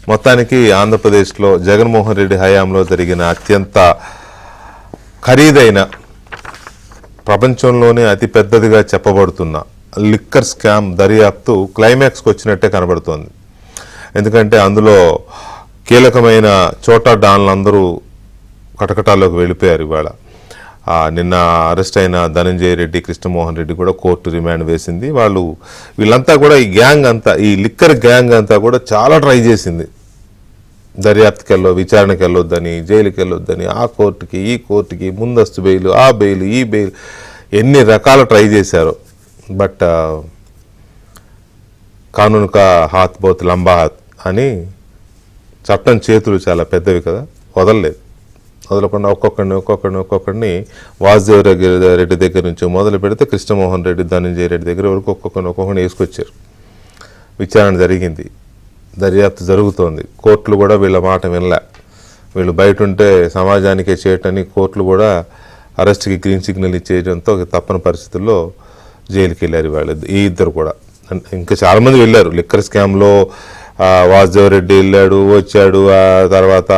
మొత్తానికి ఆంధ్రప్రదేశ్లో జగన్మోహన్ రెడ్డి హయాంలో జరిగిన అత్యంత ఖరీదైన, ప్రపంచంలోనే అతిపెద్దదిగా చెప్పబడుతున్న లిక్కర్ స్కామ్ దర్యాప్తు క్లైమాక్స్కి వచ్చినట్టే కనబడుతోంది. ఎందుకంటే అందులో కీలకమైన చోటా డాన్లందరూ కటకటాల్లోకి వెళ్ళిపోయారు. ఇవాళ నిన్న అరెస్ట్ అయిన ధనంజయ రెడ్డి, కృష్ణమోహన్ రెడ్డి కూడా కోర్టు రిమాండ్ వేసింది. వీళ్ళంతా కూడా ఈ గ్యాంగ్ అంతా, ఈ లిక్కర్ గ్యాంగ్ అంతా కూడా చాలా ట్రై చేసింది. దర్యాప్తుకి విచారణకి వెళ్ళొద్దని, జైలుకి వెళ్ళొద్దని, ఆ కోర్టుకి ఈ కోర్టుకి, ముందస్తు బెయిల్, ఆ బెయిల్, ఈ బెయిల్, ఎన్ని రకాల ట్రై చేశారు. బట్ కానూన్ కా హాత్ బహుత్ లంబా హాత్ అని, చట్టం చేతులు చాలా పెద్దవి కదా, వదలకుండా ఒక్కొక్కడిని వాసుదేవ రెడ్డి దగ్గర నుంచి మొదలు పెడితే కృష్ణమోహన్ రెడ్డి, ధనంజయ రెడ్డి దగ్గర వరకు ఒక్కొక్కరిని వేసుకొచ్చారు. విచారణ జరిగింది, దర్యాప్తు జరుగుతోంది. కోర్టులు కూడా వీళ్ళ మాట వినలే. వీళ్ళు బయట ఉంటే సమాజానికే చేయటని కోర్టులు కూడా అరెస్ట్కి గ్రీన్ సిగ్నల్ ఇచ్చేయడంతో తప్పని పరిస్థితుల్లో జైలుకి వెళ్ళారు వాళ్ళు, ఈ ఇద్దరు కూడా. ఇంకా చాలామంది వెళ్ళారు లిక్కర్ స్కామ్లో. వాసుదేవ రెడ్డి వెళ్ళాడు, వచ్చాడు. ఆ తర్వాత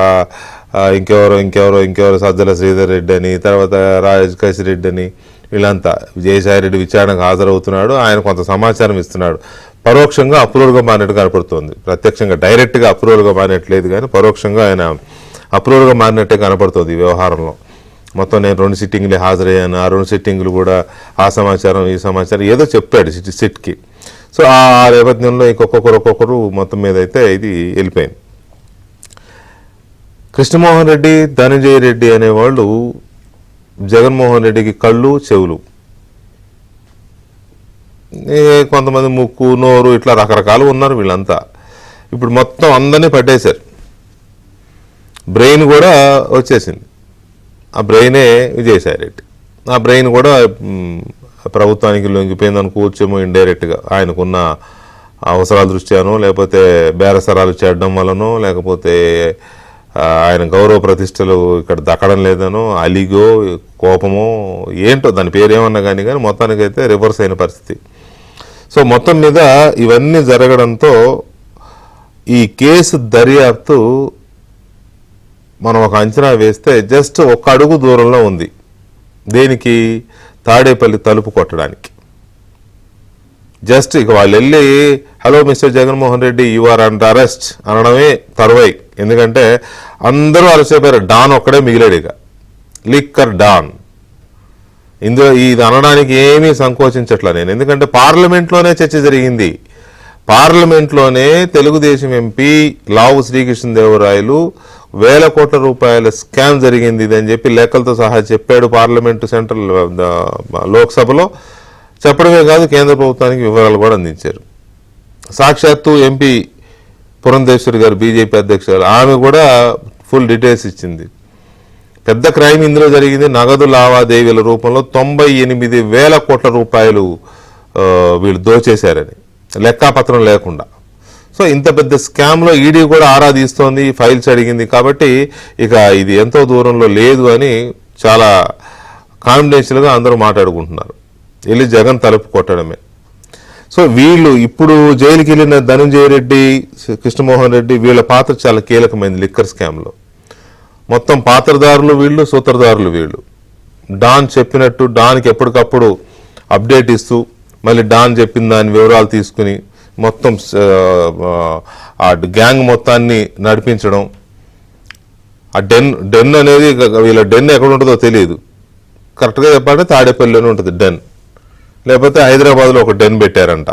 ఇంకెవరో సజ్జల శ్రీధర్ రెడ్డి అని, తర్వాత రాజకేశ్ రెడ్డి అని, వీళ్ళంతా. విజయసాయి రెడ్డి విచారణకు హాజరవుతున్నాడు, ఆయన కొంత సమాచారం ఇస్తున్నాడు. పరోక్షంగా అప్రూవల్గా మారినట్టు కనపడుతుంది. ప్రత్యక్షంగా డైరెక్ట్గా అప్రూవల్గా మారినట్లేదు, కానీ పరోక్షంగా ఆయన అప్రూవల్గా మారినట్టే కనపడుతుంది ఈ వ్యవహారంలో. మొత్తం నేను 2 సిట్టింగ్లే హాజరయ్యాను, ఆ 2 సిట్టింగ్లు కూడా ఆ సమాచారం ఈ సమాచారం ఏదో చెప్పాడు సిట్కి. సో ఆ నేపథ్యంలో ఒక్కొక్కరు మొత్తం మీద అయితే ఇది వెళ్ళిపోయింది. కృష్ణమోహన్ రెడ్డి, ధనంజయ రెడ్డి అనేవాళ్ళు జగన్మోహన్ రెడ్డికి కళ్ళు, చెవులు, కొంతమంది ముక్కు, నోరు, ఇట్లా రకరకాలు ఉన్నారు వీళ్ళంతా. ఇప్పుడు మొత్తం అందరినీ పట్టేశారు. బ్రెయిన్ కూడా వచ్చేసింది. ఆ బ్రెయినే విజయసాయి రెడ్డి. ఆ బ్రెయిన్ కూడా ప్రభుత్వానికి లొంగిపోయింది అనుకోవచ్చేమో ఇండైరెక్ట్గా. ఆయనకున్న అవసరాల దృష్ట్యానో, లేకపోతే బేరసరాలు చేయడం వలనో, లేకపోతే ఆయన గౌరవ ప్రతిష్టలు ఇక్కడ దక్కడం లేదనో, అలిగో, కోపమో, ఏంటో దాని పేరేమన్నా కానీ మొత్తానికైతే రివర్స్ అయిన పరిస్థితి. సో మొత్తం మీద ఇవన్నీ జరగడంతో ఈ కేసు దర్యాప్తు మనం ఒక అంచనా వేస్తే జస్ట్ 1 అడుగు దూరంలో ఉంది. దేనికి? తాడేపల్లి తలుపు కొట్టడానికి. జస్ట్ ఇక వాళ్ళు వెళ్ళి hello mister Jaganmohan Reddy, you are under arrest అనడమే తరువాయి. ఎందుకంటే అందరూ అలసిపోయారు, డాన్ ఒక్కడే మిగిలాడు. ఇక లిక్కర్ డాన్. ఇందులో ఇది అనడానికి ఏమీ సంకోచించట్లా నేను. ఎందుకంటే పార్లమెంట్లోనే చర్చ జరిగింది. పార్లమెంట్లోనే తెలుగుదేశం ఎంపీ లావు శ్రీకృష్ణదేవరాయలు 1,000 కోట్ల రూపాయల స్కామ్ జరిగింది ఇది అని చెప్పి లెక్కలతో సహా చెప్పాడు. పార్లమెంటు సెంట్రల్ లోక్సభలో చెప్పడమే కాదు, కేంద్ర ప్రభుత్వానికి వివరాలు కూడా అందించారు. సాక్షాత్తు ఎంపీ పురంధేశ్వరి గారు, బీజేపీ అధ్యక్షురాలు, ఆమె కూడా ఫుల్ డీటెయిల్స్ ఇచ్చింది. పెద్ద క్రైమ్ ఇందులో జరిగింది. నగదు లావాదేవీల రూపంలో 98,000 కోట్ల రూపాయలు వీళ్ళు దోచేశారని, లెక్కాపత్రం లేకుండా. సో ఇంత పెద్ద స్కామ్లో ఈడీ కూడా ఆరా తీస్తోంది, ఫైల్స్ అడిగింది. కాబట్టి ఇక ఇది ఎంతో దూరంలో లేదు అని చాలా కాన్ఫిడెన్షియల్గా అందరూ మాట్లాడుకుంటున్నారు. వెళ్ళి జగన్ తలుపు కొట్టడమే. సో వీళ్ళు ఇప్పుడు జైలుకి వెళ్ళిన ధనంజయ రెడ్డి, కృష్ణమోహన్ రెడ్డి, వీళ్ళ పాత్ర చాలా కీలకమైంది లిక్కర్ స్కామ్లో. మొత్తం పాత్రదారులు వీళ్ళు, సూత్రధారులు వీళ్ళు. డాన్ చెప్పినట్టు డాన్కి ఎప్పటికప్పుడు అప్డేట్ ఇస్తూ, మళ్ళీ డాన్ చెప్పిన దాని వివరాలు తీసుకుని మొత్తం ఆ గ్యాంగ్ మొత్తాన్ని నడిపించడం. ఆ డెన్ అనేది వీళ్ళ డెన్ ఎక్కడ ఉంటుందో తెలియదు. కరెక్ట్గా చెప్పాలంటే తాడేపల్లిలోనే ఉంటుంది డెన్, లేకపోతే హైదరాబాద్లో ఒక డెన్ పెట్టారంట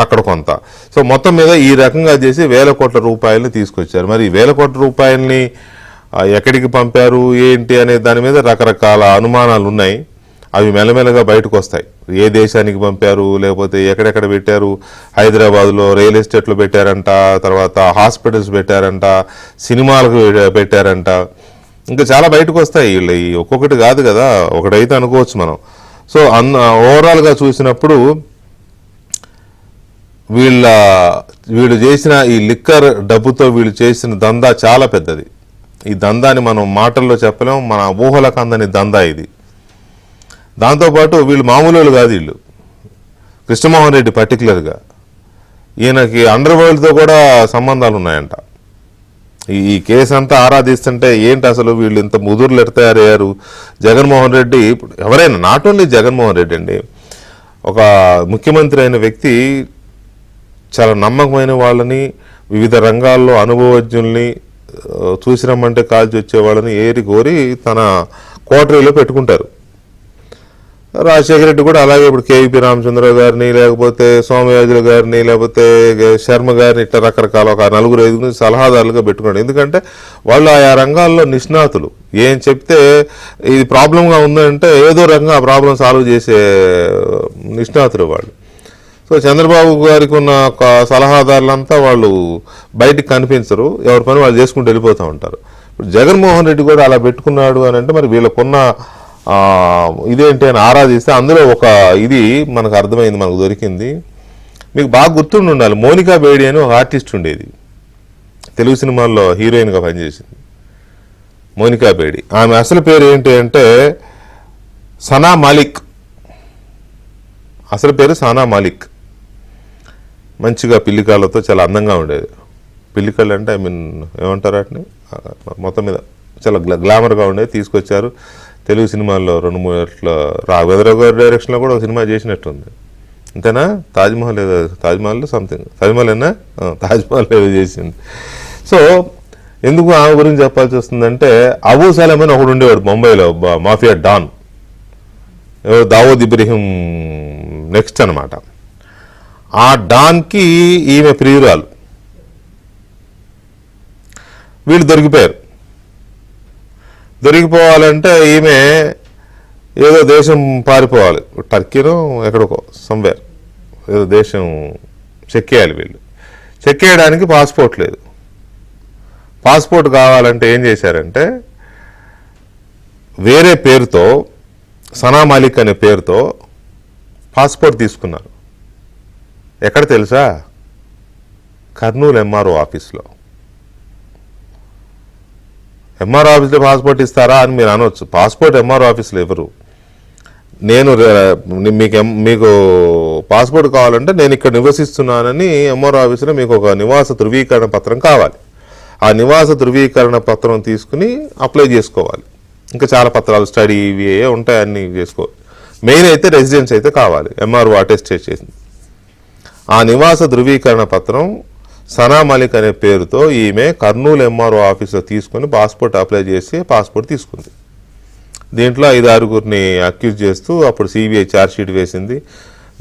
అక్కడ కొంత. సో మొత్తం మీద ఈ రకంగా చేసి 1,000 కోట్ల రూపాయలని తీసుకొచ్చారు. మరి 1,000 కోట్ల రూపాయలని ఎక్కడికి పంపారు ఏంటి అనే దాని మీద రకరకాల అనుమానాలు ఉన్నాయి. అవి మెల్లమెల్లగా బయటకు వస్తాయి. ఏ దేశానికి పంపారు, లేకపోతే ఎక్కడెక్కడ పెట్టారు. హైదరాబాద్లో రియల్ ఎస్టేట్లో పెట్టారంట, తర్వాత హాస్పిటల్స్ పెట్టారంట, సినిమాలకు పెట్టారంట, ఇంకా చాలా బయటకు వస్తాయి. వీళ్ళు ఒక్కొక్కటి కాదు కదా, ఒకటైతే అనుకోవచ్చు మనం. సో ఓవరాల్గా చూసినప్పుడు వీళ్ళు చేసిన ఈ లిక్కర్ డబ్బుతో వీళ్ళు చేసిన దందా చాలా పెద్దది. ఈ దందాని మనం మాటల్లో చెప్పలేం, మన ఊహలకు అందని దందా ఇది. దాంతోపాటు వీళ్ళు మామూలు కాదు. వీళ్ళు కృష్ణమోహన్ రెడ్డి పర్టికులర్గా ఈయనకి అండర్ వరల్డ్తో కూడా సంబంధాలు ఉన్నాయంట. ఈ కేసు అంతా ఆరాధిస్తుంటే ఏంటి అసలు వీళ్ళు ఇంత ముదురులు ఎట్లా తయారయ్యారు? జగన్మోహన్ రెడ్డి ఎవరైనా, నాట్ ఓన్లీ జగన్మోహన్ రెడ్డి అండి, ఒక ముఖ్యమంత్రి అయిన వ్యక్తి చాలా నమ్మకమైన వాళ్ళని, వివిధ రంగాల్లో అనుభవజ్ఞుల్ని చూసి రమ్మంటే కాల్చి వచ్చే వాళ్ళని ఏరి కోరి తన కోటరీలో పెట్టుకుంటారు. రాజశేఖర రెడ్డి కూడా అలాగే ఇప్పుడు కేవీపీ రామచంద్రరావు గారిని, లేకపోతే సోమయాజుల గారిని, లేకపోతే శర్మ గారిని, ఇట్లా రకరకాల ఒక 4-5 సలహాదారులుగా పెట్టుకున్నాడు. ఎందుకంటే వాళ్ళు ఆయా రంగాల్లో నిష్ణాతులు. ఏం చెప్తే ఇది ప్రాబ్లంగా ఉందంటే ఏదో రకంగా ఆ ప్రాబ్లం సాల్వ్ చేసే నిష్ణాతులు వాళ్ళు. సో చంద్రబాబు గారికి ఉన్న ఒక సలహాదారులంతా వాళ్ళు బయటికి కనిపించరు, ఎవరి పని వాళ్ళు చేసుకుంటూ వెళ్ళిపోతూ ఉంటారు. ఇప్పుడు జగన్మోహన్ రెడ్డి కూడా అలా పెట్టుకున్నాడు అని అంటే మరి వీళ్ళకున్న ఇదేంటి అని ఆరాధిస్తే అందులో ఒక ఇది మనకు అర్థమైంది, మనకు దొరికింది. మీకు బాగా గుర్తుండి ఉండాలి, మోనికా బేడి అని ఒక ఆర్టిస్ట్ ఉండేది, తెలుగు సినిమాల్లో హీరోయిన్గా పనిచేసింది మోనికా బేడి. ఆమె అసలు పేరు ఏంటి అంటే సనా మాలిక్. అసలు పేరు సనా మాలిక్. మంచిగా పిల్లికాళ్ళతో చాలా అందంగా ఉండేది. పిల్లికాళ్ళు అంటే ఏమంటారు వాటిని, మొత్తం మీద చాలా గ్లామర్గా ఉండేది. తీసుకొచ్చారు తెలుగు సినిమాల్లో 2-3 రాఘవేంద్రరావు గారి డైరెక్షన్లో కూడా ఒక సినిమా చేసినట్టుంది, అంతేనా? తాజ్మహల్ ఏదో, తాజ్మహల్ సంథింగ్, తాజ్మహల్ ఏనా, తాజ్మహల్ ఏదో చేసింది. సో ఎందుకు ఆమె గురించి చెప్పాల్సి వస్తుందంటే, అబూ సలేం అని ఒకడు ఉండేవాడు ముంబైలో, mafia don, Dawood Ibrahim next అనమాట. ఆ డాన్కి ఈమె ప్రియురాలు. వీళ్ళు దొరికిపోవాలంటే ఈమె ఏదో దేశం పారిపోవాలి, టర్కీనో ఎక్కడికో సమ్వేర్, ఏదో దేశం చెక్కేయాలి. వీళ్ళు చెక్కేయడానికి పాస్పోర్ట్ లేదు. పాస్పోర్ట్ కావాలంటే ఏం చేశారంటే వేరే పేరుతో, సనా మాలిక్ అనే పేరుతో పాస్పోర్ట్ తీసుకున్నారు. ఎక్కడ తెలుసా? కర్నూలు ఎంఆర్ఓ ఆఫీస్లో. ఎంఆర్ఓ ఆఫీస్లో పాస్పోర్ట్ ఇస్తారా అని మీరు అనవచ్చు. పాస్పోర్ట్ ఎంఆర్ఓ ఆఫీస్లో ఎవరు? నేను మీకు పాస్పోర్ట్ కావాలంటే నేను ఇక్కడ నివసిస్తున్నానని ఎంఆర్ఓ ఆఫీస్లో మీకు ఒక నివాస ధృవీకరణ పత్రం కావాలి. ఆ నివాస ధృవీకరణ పత్రం తీసుకుని అప్లై చేసుకోవాలి. ఇంకా చాలా పత్రాలు, స్టడీ ఇవి ఉంటాయి, అన్నీ చేసుకోవాలి. మెయిన్ అయితే రెసిడెన్స్ అయితే కావాలి, ఎంఆర్ఓ అటెస్టేట్ చేసింది. ఆ నివాస ధృవీకరణ పత్రం సనా మాలిక్ అనే పేరుతో ఈమె కర్నూలు ఎంఆర్ఓ ఆఫీస్లో తీసుకుని పాస్పోర్ట్ అప్లై చేసి పాస్పోర్ట్ తీసుకుంది. దీంట్లో 5-6 అక్యూజ్ చేస్తూ అప్పుడు సిబిఐ ఛార్జ్షీట్ వేసింది.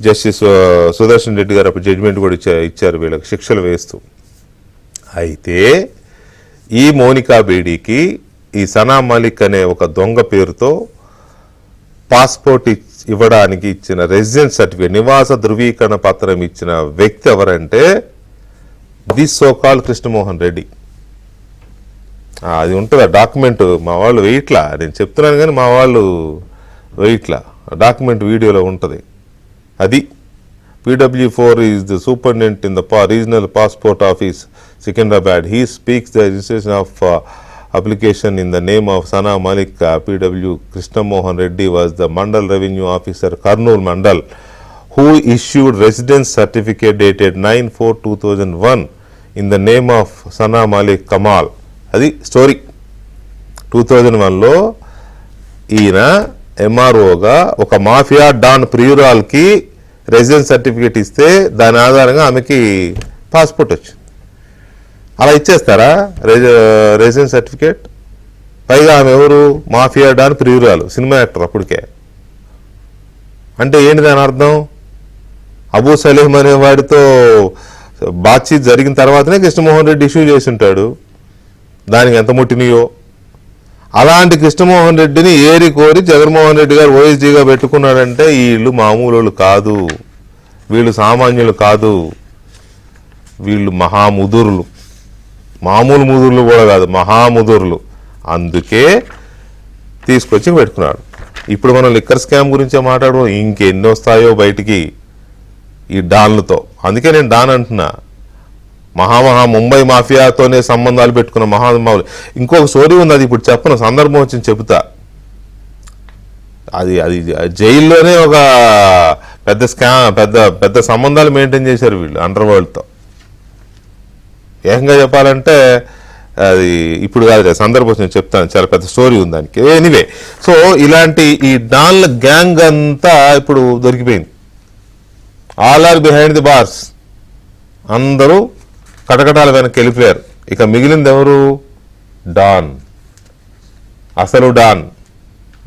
జస్టిస్ సుదర్శన్ రెడ్డి గారు అప్పుడు జడ్జిమెంట్ కూడా ఇచ్చారు వీళ్ళకి శిక్షలు వేస్తూ. అయితే ఈ మోనికా బేడీకి ఈ సనా మాలిక్ అనే ఒక దొంగ పేరుతో పాస్పోర్ట్ ఇవ్వడానికి ఇచ్చిన రెసిడెన్స్ సర్టిఫికేట్, నివాస ధృవీకరణ పత్రం ఇచ్చిన వ్యక్తి ఎవరంటే దిస్ సోకాల్ కృష్ణమోహన్ రెడ్డి. అది ఉంటుంది ఆ డాక్యుమెంట్, మా వాళ్ళు వెయిట్లా, నేను చెప్తున్నాను కానీ మా వాళ్ళు వెయిట్లా, డాక్యుమెంట్ వీడియోలో ఉంటుంది. అది PW4 is the superintendent in the regional passport office Secunderabad. He speaks the registration of application in the name of Sana Malik. PW Krishnamohan Reddy was the Mandal Revenue Officer, Kurnool Mandal, who issued residence certificate dated 9/4/2001 in the name of Sana Malik Kamal. అది story. 2001లో ఈయన ఎంఆర్ఓగా ఒక mafia don ప్రియురాల్కి residence certificate ఇస్తే దాని ఆధారంగా ఆమెకి passport వచ్చింది. అలా ఇచ్చేస్తారా రెసిడెన్స్ సర్టిఫికేట్? పైగా ఆమె ఎవరు? మాఫియా డాన్ ప్రియురాలు, సినిమా యాక్టర్ అప్పటికే. అంటే ఏంటి దాని అర్థం? అబూ సలీం అనే వాడితో బాత్చీత్ జరిగిన తర్వాతనే కృష్ణమోహన్ రెడ్డి ఇష్యూ చేసి ఉంటాడు. దానికి ఎంత ముట్టినయో. అలాంటి కృష్ణమోహన్ రెడ్డిని ఏరి కోరి జగన్మోహన్ రెడ్డి గారు ఓఎస్డీగా పెట్టుకున్నాడంటే వీళ్ళు మామూలు కాదు, వీళ్ళు సామాన్యులు కాదు, వీళ్ళు మహాముదురులు. మామూలు ముదురులు కూడా కాదు, మహాముదురులు. అందుకే తీసుకొచ్చి పెట్టుకున్నాడు. ఇప్పుడు మనం లిక్కర్ స్కామ్ గురించే మాట్లాడడం, ఇంకెన్ని వస్తాయో బయటికి ఈ డాన్లతో. అందుకే నేను డాన్ అంటున్నా. ముంబై మాఫియాతోనే సంబంధాలు పెట్టుకున్న మహానుభావులు. ఇంకొక స్టోరీ ఉంది, అది ఇప్పుడు చెప్పను, సందర్భం వచ్చింది చెబుతా. అది జైల్లోనే ఒక పెద్ద సంబంధాలు మెయింటైన్ చేశారు వీళ్ళు అండర్ వరల్డ్తో. ఏకంగా చెప్పాలంటే అది ఇప్పుడు కాదు, సందర్భం నేను చెప్తాను, చాలా పెద్ద స్టోరీ ఉంది దానికి. ఎనీవే, సో ఇలాంటి ఈ డాన్ల గ్యాంగ్ అంతా ఇప్పుడు దొరికిపోయింది. All are behind the bars, అందరూ కటకటాల వెనక్కి వెళ్ళిపోయారు. ఇక మిగిలింది ఎవరు? డాన్, అసలు డాన్,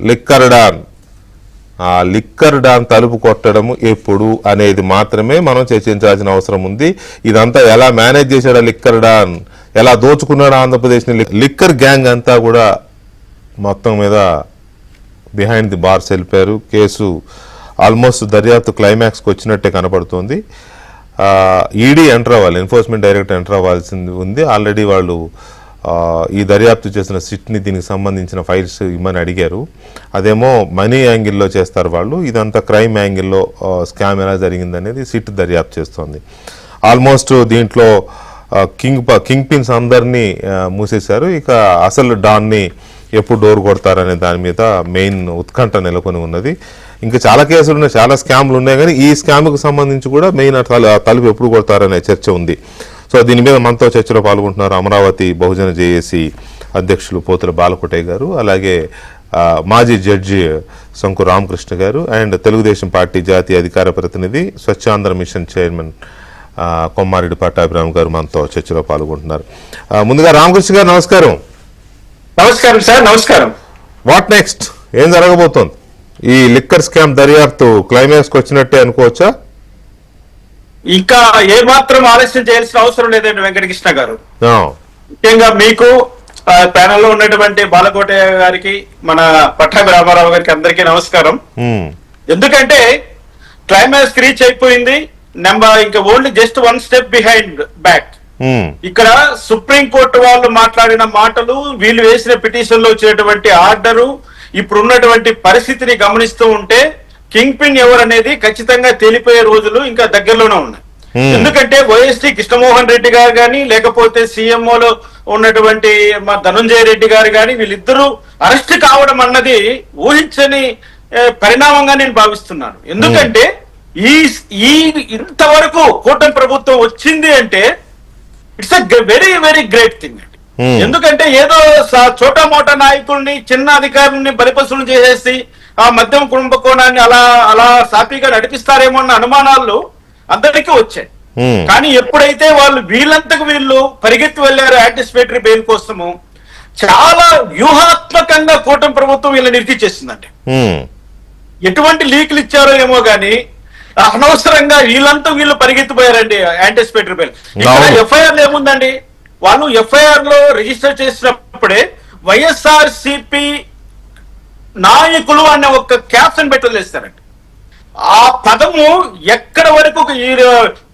లిక్కర్ డాన్. ఆ లిక్కర్ డాన్ తలుపు కొట్టడము ఎప్పుడు అనేది మాత్రమే మనం చర్చించాల్సిన అవసరం ఉంది. ఇదంతా ఎలా మేనేజ్ చేశాడు లిక్కర్ డాన్, ఎలా దోచుకున్నాడు ఆంధ్రప్రదేశ్ని. లిక్కర్ గ్యాంగ్ అంతా కూడా మొత్తం మీద బిహైండ్ ది బార్స్ వెళ్ళిపోయారు. కేసు ఆల్మోస్ట్ దర్యాప్తు క్లైమాక్స్కి వచ్చినట్టే కనపడుతుంది. ఈడీ ఎంటర్ అవ్వాలి, ఎన్ఫోర్స్మెంట్ డైరెక్టర్ ఎంటర్ అవ్వాల్సింది ఉంది. ఆల్రెడీ వాళ్ళు ఈ దర్యాప్తు చేసిన సిట్ని దీనికి సంబంధించిన ఫైల్స్ ఇమ్మని అడిగారు. అదేమో మనీ యాంగిల్లో చేస్తారు వాళ్ళు, ఇదంతా క్రైమ్ యాంగిల్లో స్కామ్ ఎలా జరిగిందనేది సిట్ దర్యాప్తు చేస్తోంది. ఆల్మోస్ట్ దీంట్లో కింగ్ పిన్స్ అందరినీ మూసేశారు. ఇక అసలు డాన్ని ఎప్పుడు డోర్ కొడతారనే దాని మీద మెయిన్ ఉత్కంఠ నెలకొని ఉన్నది. ఇంకా చాలా కేసులు ఉన్నాయి, చాలా స్కామ్లు ఉన్నాయి, కానీ ఈ స్కామ్కు సంబంధించి కూడా మెయిన్ తలుపు ఎప్పుడు కొడతారనే చర్చ ఉంది. సో దీని మీద మనతో చర్చలో పాల్గొంటున్నారు అమరావతి బహుజన జేఏసీ అధ్యక్షులు పోతుల బాలకోటయ్య గారు, అలాగే మాజీ జడ్జి శంకు రామకృష్ణ గారు, అండ్ తెలుగుదేశం పార్టీ జాతీయ అధికార ప్రతినిధి స్వచ్ఛాంధ్ర మిషన్ చైర్మన్ కొమ్మారెడ్డి పట్టాభిరామ్ గారు మనతో చర్చలో పాల్గొంటున్నారు. ముందుగా రామకృష్ణ గారు నమస్కారం. నమస్కారం సార్. నమస్కారం. వాట్ నెక్స్ట్, ఏం జరగబోతోంది? ఈ లిక్కర్ స్కామ్ దర్యాప్తు క్లైమాక్స్కి వచ్చినట్టే అనుకోవచ్చా? ఇంకా ఏమాత్రం ఆలస్యం చేయాల్సిన అవసరం లేదండి వెంకటకృష్ణ గారు. ముఖ్యంగా మీకు ప్యానెల్లో ఉన్నటువంటి బాలకోటయ్య గారికి, మన పట్టాభి రామారావు గారికి అందరికీ నమస్కారం. ఎందుకంటే క్లైమాక్స్ రీచ్ అయిపోయింది. ఇంకా only just one step behind back. ఇక్కడ సుప్రీం కోర్టు వాళ్ళు మాట్లాడిన మాటలు, వీళ్ళు వేసిన పిటిషన్ లో వచ్చినటువంటి ఆర్డరు, ఇప్పుడు ఉన్నటువంటి పరిస్థితిని గమనిస్తూ ఉంటే కింగ్ పిన్ ఎవరు అనేది ఖచ్చితంగా తేలిపోయే రోజులు ఇంకా దగ్గరలోనే ఉన్నాయి. ఎందుకంటే వైఎస్టీ కృష్ణమోహన్ రెడ్డి గారు కానీ, లేకపోతే సీఎంఓలో ఉన్నటువంటి మా ధనుంజయ రెడ్డి గారు కానీ, వీళ్ళిద్దరూ అరెస్ట్ కావడం అన్నది ఊహించని పరిణామంగా నేను భావిస్తున్నాను. ఎందుకంటే ఈ ఇంతవరకు కూటమి ప్రభుత్వం వచ్చింది అంటే it's a very very great thing అండి. ఎందుకంటే ఏదో చోటా మోటా నాయకుల్ని, చిన్న అధికారుల్ని బలిపశులు చేసేసి ఆ మద్యం కుంభకోణాన్ని అలా సాఫీగా నడిపిస్తారేమో అన్న అనుమానాలు అందరికీ వచ్చాయి. కానీ ఎప్పుడైతే వాళ్ళు వీళ్ళంతకు వీళ్ళు పరిగెత్తి వెళ్లారు యాంటిసిపేటరీ బెయిల్ కోసము, చాలా వ్యూహాత్మకంగా కూటమి ప్రభుత్వం వీళ్ళని ఇరికిచ్చేసిందండి. ఎటువంటి లీకులు ఇచ్చారో ఏమో గాని అనవసరంగా వీళ్ళు పరిగెత్తిపోయారండి యాంటిసిపేటరీ బెయిల్. ఇక్కడ ఎఫ్ఐఆర్ ఏముందండి, వాళ్ళు ఎఫ్ఐఆర్ లో రిజిస్టర్ చేసినప్పుడే వైఎస్ఆర్ సిపి నాయకులు అనే ఒక క్యాప్షన్ పెట్టి వదిలేస్తారండి. ఆ పదము ఎక్కడ వరకు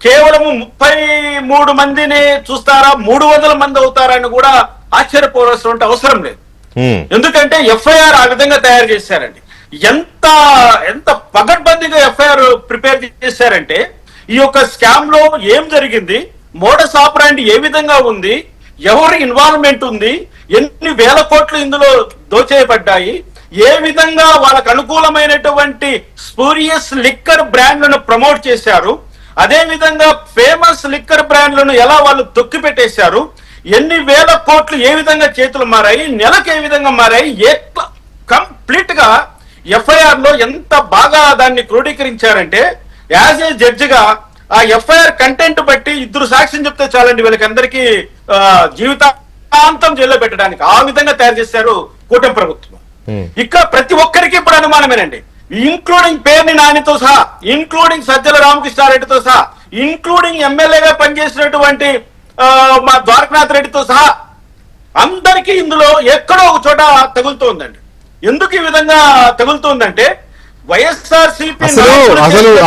కేవలము 33 మందిని చూస్తారా, 300 మంది అవుతారా అని కూడా ఆశ్చర్యపోవాల్సిన అవసరం లేదు. ఎందుకంటే ఎఫ్ఐఆర్ ఆ విధంగా తయారు చేశారండి. ఎంత పకడ్బందీగా ఎఫ్ఐఆర్ ప్రిపేర్ చేశారంటే, ఈ యొక్క స్కామ్ లో ఏం జరిగింది, మోడస్ ఆపరాండి ఏ విధంగా ఉంది, ఎవరి ఇన్వాల్వ్మెంట్ ఉంది, ఎన్ని వేల కోట్లు ఇందులో దోచేయబడ్డాయి, ఏ విధంగా వాళ్ళకు అనుకూలమైనటువంటి స్పూరియస్ లిక్కర్ బ్రాండ్లను ప్రమోట్ చేశారు, అదే విధంగా ఫేమస్ లిక్కర్ బ్రాండ్లను ఎలా వాళ్ళు తొక్కి పెట్టేశారు, ఎన్ని వేల కోట్లు ఏ విధంగా చేతులు మారాయి, నెలకు ఏ విధంగా మారాయి, కంప్లీట్ గా ఎఫ్ఐఆర్ లో ఎంత బాగా దాన్ని క్రోడీకరించారంటే, యాజ్ ఏ జడ్జి గా ఆ ఎఫ్ఐఆర్ కంటెంట్ బట్టి 2 సాక్ష్యం చెప్తే చాలండి వీళ్ళకి అందరికీ జీవితాంతం జైల్లో పెట్టడానికి ఆ విధంగా తయారు చేశారు కూటమి ప్రభుత్వం. ఇక్కడ ప్రతి ఒక్కరికి ఇప్పుడు అనుమానమేనండి, ఇంక్లూడింగ్ పేర్ని నానితో సహా, ఇంక్లూడింగ్ సజ్జల రామకృష్ణారెడ్డితో సహా, ఇంక్లూడింగ్ ఎమ్మెల్యేగా పనిచేసినటువంటి మా ద్వారకనాథ్ రెడ్డితో సహా అందరికీ ఇందులో ఎక్కడో ఒక చోట తగులుతోందండి. ఎందుకు ఈ విధంగా తగులుతోందంటే వైఎస్ఆర్ సిపి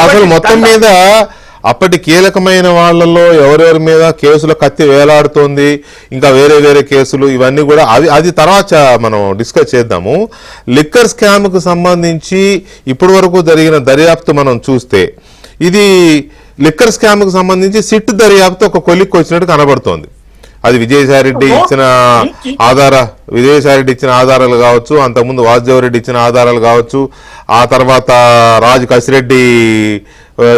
అసలు మొత్తం మీద అప్పటి కీలకమైన వాళ్ళలో ఎవరెవరి మీద కేసుల కత్తి వేలాడుతోంది, ఇంకా వేరే కేసులు, ఇవన్నీ కూడా అది తర్వాత మనం డిస్కస్ చేద్దాము. లిక్కర్ స్కామ్కు సంబంధించి ఇప్పటి వరకు జరిగిన దర్యాప్తు మనం చూస్తే, ఇది లిక్కర్ స్కామ్కు సంబంధించి సిట్ దర్యాప్తు ఒక కొలిక్కి వచ్చినట్టు కనబడుతోంది. అది విజయసాయిరెడ్డి ఇచ్చిన విజయసాయిరెడ్డి ఇచ్చిన ఆధారాలు కావచ్చు, అంతకుముందు వాసుదేవరెడ్డి ఇచ్చిన ఆధారాలు కావచ్చు, ఆ తర్వాత రాజు కసిరెడ్డి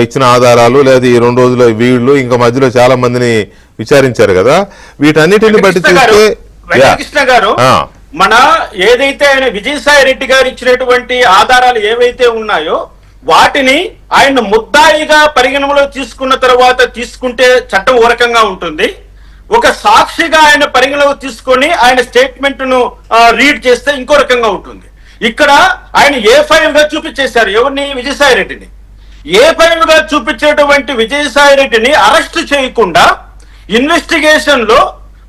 ఇచ్చిన ఆధారాలు, లేదా ఈ 2 రోజుల వీళ్ళు ఇంకా మధ్యలో చాలా మందిని విచారించారు కదా, వీటన్నిటిని బట్టి చూస్తే వెంకటకృష్ణ గారు మన ఏదైతే ఆయన విజయసాయిరెడ్డి గారు ఇచ్చినటువంటి ఆధారాలు ఏవైతే ఉన్నాయో వాటిని ఆయన ముద్దాయిగా పరిగణనలో తీసుకున్న తర్వాత తీసుకుంటే చట్టం ఓ రకంగా ఉంటుంది, ఒక సాక్షిగా ఆయన పరిగణలోకి తీసుకొని ఆయన స్టేట్మెంట్ ను రీడ్ చేస్తే ఇంకో రకంగా ఉంటుంది. ఇక్కడ ఆయన A5 గా చూపించేశారు ఎవరిని, విజయసాయిరెడ్డిని. A5 గా చూపించేటువంటి విజయసాయిరెడ్డిని అరెస్ట్ చేయకుండా ఇన్వెస్టిగేషన్ లో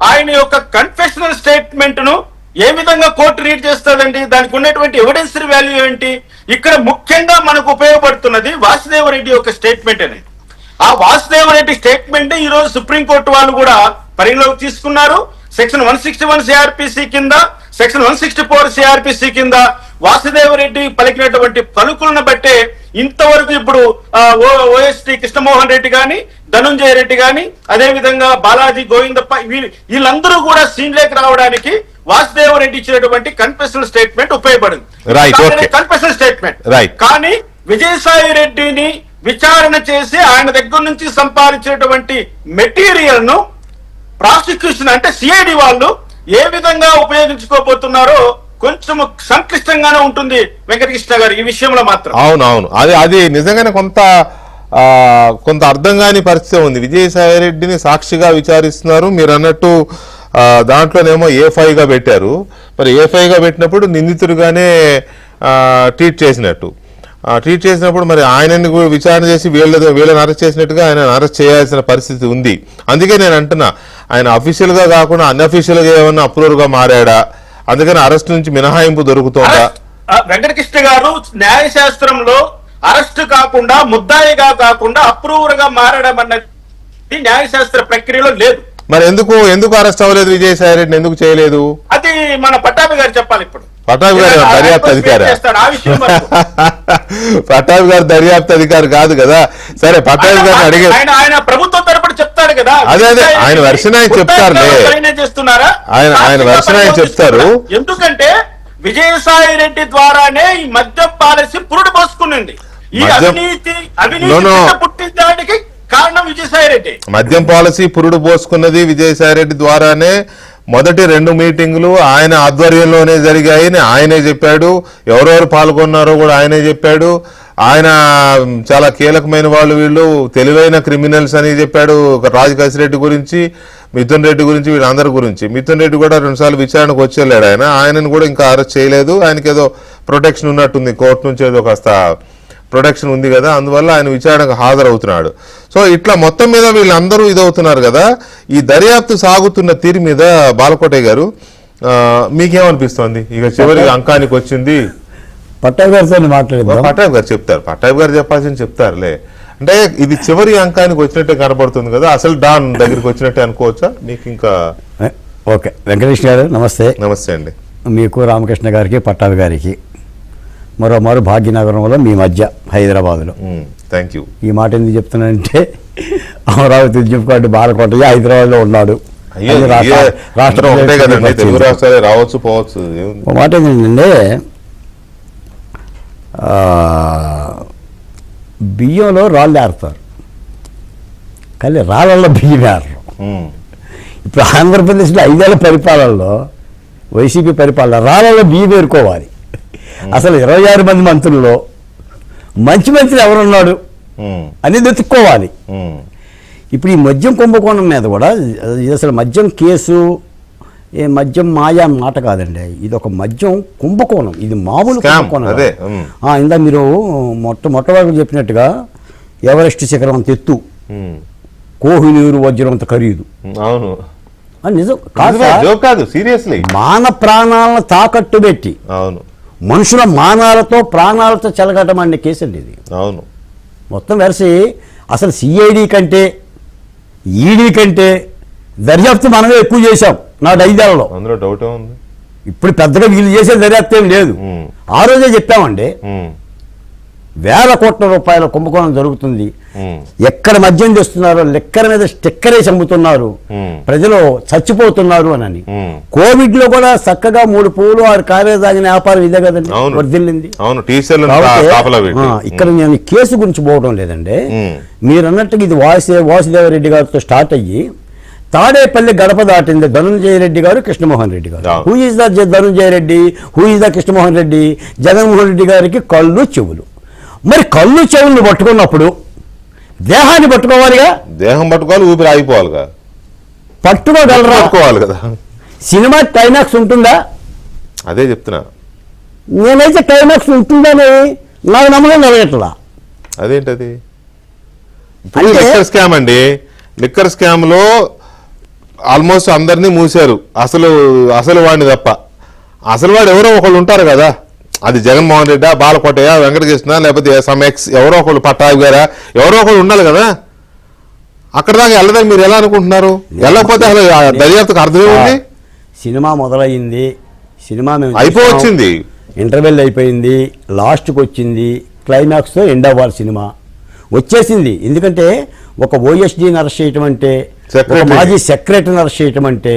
ఆయన యొక్క కన్ఫెషనల్ స్టేట్మెంట్ ను ఏ విధంగా కోర్టు రీడ్ చేస్తుందండి? దానికి ఉన్నటువంటి ఎవిడెన్స్ వాల్యూ ఏంటి? ఇక్కడ ముఖ్యంగా మనకు ఉపయోగపడుతున్నది వాసుదేవరెడ్డి యొక్క స్టేట్మెంట్ అనేది. ఆ వాసుదేవరెడ్డి స్టేట్మెంట్ ఈ రోజు సుప్రీంకోర్టు వాళ్ళు కూడా పరిగణలోకి తీసుకున్నారు. సెక్షన్ 161 సిఆర్పిసి కింద, సెక్షన్ 164 సిఆర్పిసి కింద వాసుదేవరెడ్డి పలికినటువంటి పలుకులను బట్టే ఇంతవరకు ఇప్పుడు ఓఎస్టీ కృష్ణమోహన్ రెడ్డి గాని, ధనుంజయ రెడ్డి గాని, అదే విధంగా బాలాజీ గోవిందప్ప వీళ్ళందరూ కూడా సీన్లోకి రావడానికి వాసుదేవరెడ్డి ఇచ్చినటువంటి కన్ఫెషనల్ స్టేట్మెంట్ ఉపయోగపడింది. కన్ఫెషనల్ స్టేట్మెంట్ కానీ విజయసాయి రెడ్డిని విచారణ చేసి ఆయన దగ్గర నుంచి సంపాదించినటువంటి మెటీరియల్ ను ప్రాసిక్యూషన్ అంటే సిఐడి వాళ్ళు ఏ విధంగా ఉపయోగించుకోబోతున్నారో కొంచెం సంక్లిష్టంగానే ఉంటుంది వెంకటకృష్ణ గారు ఈ విషయంలో మాత్రం. అవునవును, అది నిజంగానే కొంత అర్థం కాని పరిస్థితి ఉంది. విజయసాయి రెడ్డిని సాక్షిగా విచారిస్తున్నారు, మీరు అన్నట్టు దాంట్లోనేమో A5 గా పెట్టారు. మరి A5 గా పెట్టినప్పుడు నిందితుడిగానే ట్రీట్ చేసినప్పుడు మరి ఆయనని విచారణ చేసి వీళ్ళని అరెస్ట్ చేసినట్టుగా ఆయన అరెస్ట్ చేయాల్సిన పరిస్థితి ఉంది. అందుకే నేను అంటున్నా, ఆయన అఫీషియల్ గా కాకుండా అన్అఫీషియల్ గా ఏమన్నా అప్రూవర్ గా మారాడా, అందుకని అరెస్ట్ నుంచి మినహాయింపు దొరుకుతుందా? వెంకటకృష్ణ గారు న్యాయశాస్త్రంలో అరెస్ట్ కాకుండా ముద్దాయిగా కాకుండా అప్రూవర్ గా మారడం అన్నది న్యాయశాస్త్ర ప్రక్రియలో లేదు. మరి ఎందుకు అరెస్ట్ అవ్వలేదు విజయసాయి రెడ్డిని, ఎందుకు చేయలేదు? అది మన పట్టాభి గారు చెప్పాలి. ఇప్పుడు పట్టాభి గారు దర్యాప్తు అధికారి, పట్టాభి గారు దర్యాప్తు అధికారి కాదు కదా. సరే, పట్టాభి గారిని అడిగారు, ఆయన ప్రభుత్వం తరపున చెప్తారు కదా. అదే ఆయన వెర్షన్ ఆయన చెప్తారులే, ఆయన వెర్షన్ ఆయన చెప్తారు. ఎందుకంటే విజయసాయి రెడ్డి ద్వారానే ఈ మద్యం పాలసీ పురుడు పోసుకునింది. ఈ అవినీతి పుట్టించడానికి కారణం విజయసాయి రెడ్డి. మద్యం పాలసీ పురుడు పోసుకున్నది విజయసాయి రెడ్డి ద్వారానే. మొదటి 2 మీటింగులు ఆయన ఆధ్వర్యంలోనే జరిగాయని ఆయనే చెప్పాడు. ఎవరెవరు పాల్గొన్నారో కూడా ఆయనే చెప్పాడు. ఆయన చాలా కీలకమైన వాళ్ళు, వీళ్ళు తెలివైన క్రిమినల్స్ అని చెప్పాడు. రాజు కసిరెడ్డి గురించి, మిథున్ రెడ్డి గురించి, వీళ్ళందరి గురించి. మిథున్ రెడ్డి కూడా 2 సార్లు విచారణకు వచ్చి వెళ్ళాడు. ఆయనను కూడా ఇంకా అరెస్ట్ చేయలేదు. ఆయనకి ఏదో ప్రొటెక్షన్ ఉన్నట్టుంది, కోర్టు నుంచి ఏదో కాస్త ప్రొటెక్షన్ ఉంది కదా, అందువల్ల ఆయన విచారణకు హాజరవుతున్నాడు. సో ఇట్లా మొత్తం మీద వీళ్ళందరూ ఇదవుతున్నారు కదా. ఈ దర్యాప్తు సాగుతున్న తీరు మీద బాలకోటయ్య గారు మీకేమనిపిస్తోంది? ఇక చివరి అంకానికి వచ్చింది. పట్టాభి గారితో మాట్లాడేది, పట్టాభి గారు చెప్తారు, పట్టాభి గారు చెప్పాల్సింది చెప్తారులే. అంటే ఇది చివరి అంకానికి వచ్చినట్టే కనబడుతుంది కదా, అసలు డాన్ దగ్గరికి వచ్చినట్టే అనుకోవచ్చా మీకు? ఇంకా ఓకే, వెంకటేష్ గారు నమస్తే. నమస్తే అండి. మీకు, రామకృష్ణ గారికి, పట్టాభి గారికి. మరో భాగ్యనగరంలో మీ మధ్య హైదరాబాద్లో. Thank you. ఈ మాట ఎందుకు చెప్తున్నానంటే అమరావతి చెప్పుకోండి, బాలకోటయ్య హైదరాబాద్లో ఉన్నాడు. తెలుగు రాష్ట్రాలే రావచ్చు పోవచ్చు. ఒక మాట ఏంటంటే, బియ్యంలో రాళ్ళు ఏరుతారు కానీ రాళ్ళల్లో బియ్యం ఏరరు. ఇప్పుడు ఆంధ్రప్రదేశ్లో 5 ఏళ్ల పరిపాలనలో, వైసీపీ పరిపాలన, రాళ్ళల్లో బియ్యం ఏరుకోవాలి. అసలు 26 మంది మంత్రుల్లో మంచి మంత్రి ఎవరున్నాడు అనేది వెతుక్కోవాలి. ఇప్పుడు ఈ మద్యం కుంభకోణం మీద కూడా అసలు మద్యం కేసు, మద్యం మాయా మాట కాదండి, ఇది ఒక మద్యం కుంభకోణం. ఇది మామూలు కుంభకోణం. ఇందా మీరు మొట్టమొదటి చెప్పినట్టుగా ఎవరెస్ట్ శిఖరం అంత ఎత్తు, కోహినూరు వజ్రం అంత ఖరీదు. అవును, నిజం కాదు, సీరియస్లీ. మాన ప్రాణాలను తాకట్టు పెట్టి, అవును, మనుషుల మానాలతో ప్రాణాలతో చెలగటం అనే కేసు అండి ఇది. అవును, మొత్తం వెరసి అసలు సిఐడి కంటే, ఈడీ కంటే దర్యాప్తు మనమే ఎక్కువ చేశాం నాడు 5 ఏళ్లలో. అందులో డౌట్ ఉంది. ఇప్పుడు పెద్దగా వీళ్ళు చేసే దర్యాప్తు ఏం లేదు. ఆ రోజే చెప్పామండి, 1000 కోట్ల రూపాయల కుంభకోణం జరుగుతుంది. ఎక్కడ మద్యం చేస్తున్నారో లెక్కర మీద స్టిక్కరేసి అమ్ముతున్నారు, ప్రజలు చచ్చిపోతున్నారు అని. కోవిడ్ లో కూడా చక్కగా 3 పూలు 6 కాయలు తాగిన వ్యాపారం ఇదే కదండి వర్దిల్లింది. ఇక్కడ నేను కేసు గురించి పోవడం లేదండి, మీరు అన్నట్టుగా ఇది వాసుదేవరెడ్డి గారితో స్టార్ట్ అయ్యి తాడేపల్లి గడప దాటింది ధనుంజయ రెడ్డి గారు, కృష్ణమోహన్ రెడ్డి గారు. Who is the Dhanunjaya Reddy, who is the Krishnamohan Reddy? Jaganmohan Reddy గారికి కళ్ళు చెవులు. మరి కళ్ళు చెవులను పట్టుకున్నప్పుడు దేహాన్ని పట్టుకోవాలిగా. దేహం పట్టుకోవాలి, ఊపిరి ఆగిపోవాలిగా. పట్టుకోగలరా కదా. సినిమా క్లైమాక్స్ ఉంటుందా? అదే చెప్తున్నా, నేనైతే క్లైమాక్స్ ఉంటుందని నాకు నమ్మకం కలగట్లా. అదేంటది? లిక్కర్ స్కామ్ అండి. లిక్కర్ స్కామ్ లో ఆల్మోస్ట్ అందరినీ మూసారు, అసలు వాడిని తప్ప. అసలు వాడు ఎవరో ఒకళ్ళు ఉంటారు కదా, అది జగన్మోహన్ రెడ్డి, బాలకోటయ్య, వెంకటకృష్ణ, లేకపోతే సమ్ఎక్స్ ఎవరో ఒకళ్ళు, పట్టాభి గారా, ఎవరో ఒకళ్ళు ఉండాలి కదా. అక్కడ దాకా వెళ్ళదని మీరు ఎలా అనుకుంటున్నారు? వెళ్ళకపోతే అసలు దర్యాప్తుకు అర్థమే ఉంది. సినిమా మొదలయ్యింది, సినిమా అయిపోవచ్చింది, ఇంటర్వెల్ అయిపోయింది, లాస్ట్కి వచ్చింది, క్లైమాక్స్తో ఎండ్ అవ్వాలి సినిమా వచ్చేసింది. ఎందుకంటే ఒక ఓఎస్డీని అరెస్ట్ చేయటం అంటే, ఒక మాజీ సెక్రటరీని అరెస్ట్ చేయటం అంటే,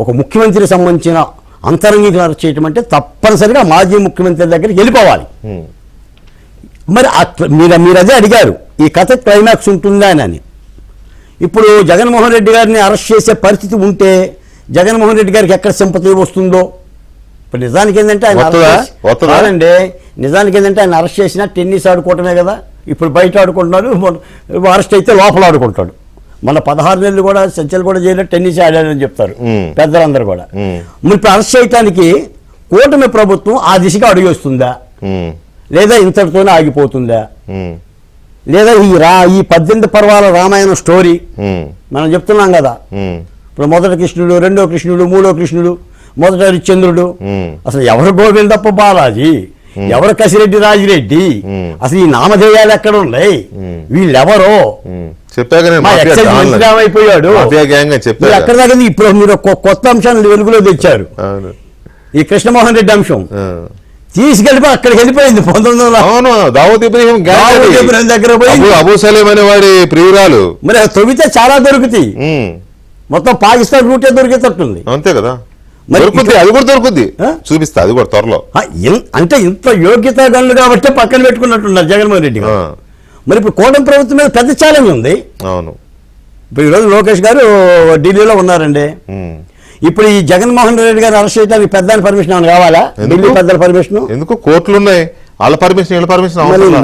ఒక ముఖ్యమంత్రికి సంబంధించిన అంతరంగికను అరెస్ట్ చేయటం అంటే తప్పనిసరిగా మాజీ ముఖ్యమంత్రి దగ్గరికి వెళ్ళిపోవాలి. మరి మీరు అదే అడిగారు, ఈ కథ క్లైమాక్స్ ఉంటుందా అని. ఇప్పుడు జగన్మోహన్ రెడ్డి గారిని అరెస్ట్ చేసే పరిస్థితి ఉంటే జగన్మోహన్ రెడ్డి గారికి ఎక్కడ సింపతి వస్తుందో. ఇప్పుడు నిజానికి ఏంటంటే ఆయన అరెస్ట్ చేసినా టెన్నిస్ ఆడుకోవటమే కదా. ఇప్పుడు బయట ఆడుకుంటున్నారు, అరెస్ట్ అయితే లోపల ఆడుకుంటాడు. మన 16 నెలలు కూడా సంచలు కూడా చేయలేదు, టెన్నిస్ ఆడాలని చెప్తారు పెద్దలందరూ కూడా. మరి ఇప్పుడు అరెస్ట్ చేయడానికి కూటమి ప్రభుత్వం ఆ దిశగా అడుగేస్తుందా, లేదా ఇంతటితోనే ఆగిపోతుందా, లేదా ఈ 18 పర్వాల రామాయణ స్టోరీ మనం చెప్తున్నాం కదా. ఇప్పుడు మొదటి కృష్ణుడు, రెండో కృష్ణుడు, మూడో కృష్ణుడు, మొదట హరిశ్చంద్రుడు, అసలు ఎవరు గోవిందప్ప బాలాజీ, ఎవరు కసిరెడ్డి రాజిరెడ్డి, అసలు ఈ నామధేయాలు ఎక్కడ ఉన్నాయి, వీళ్ళెవరో అయిపోయాడు ఎక్కడ దాకా. ఇప్పుడు మీరు కొత్త అంశాన్ని వెలుగులో తెచ్చారు, ఈ కృష్ణమోహన్ రెడ్డి అంశం తీసుకెళ్ళిపో అక్కడికి వెళ్ళిపోయింది. 1900 దగ్గర వాడి ప్రియురాలు. మరి తొవితే చాలా దొరుకుతాయి, మొత్తం పాకిస్తాన్ రూటే దొరికేటట్టుంది. అంతే కదా, అది కూడా దొరుకుద్ది, చూపిస్తా అది కూడా త్వరలో. అంటే ఇంత యోగ్యత గనులు కాబట్టి పక్కన పెట్టుకున్నట్టున్నారు జగన్మోహన్ రెడ్డి గారు. మరి ఇప్పుడు కూటమి ప్రభుత్వం మీద పెద్ద ఛాలెంజ్ ఉంది. అవును, ఇప్పుడు ఈరోజు లోకేష్ గారు ఢిల్లీలో ఉన్నారండి. ఇప్పుడు ఈ జగన్మోహన్ రెడ్డి గారు అరెస్ట్ చేయడానికి పెద్ద పర్మిషన్ ఏమైనా కావాలా? ఢిల్లీ పెద్దల పర్మిషన్ ఎందుకు? కోర్టులు ఉన్నాయి, వాళ్ళ పర్మిషన్ వీళ్ళ పర్మిషన్.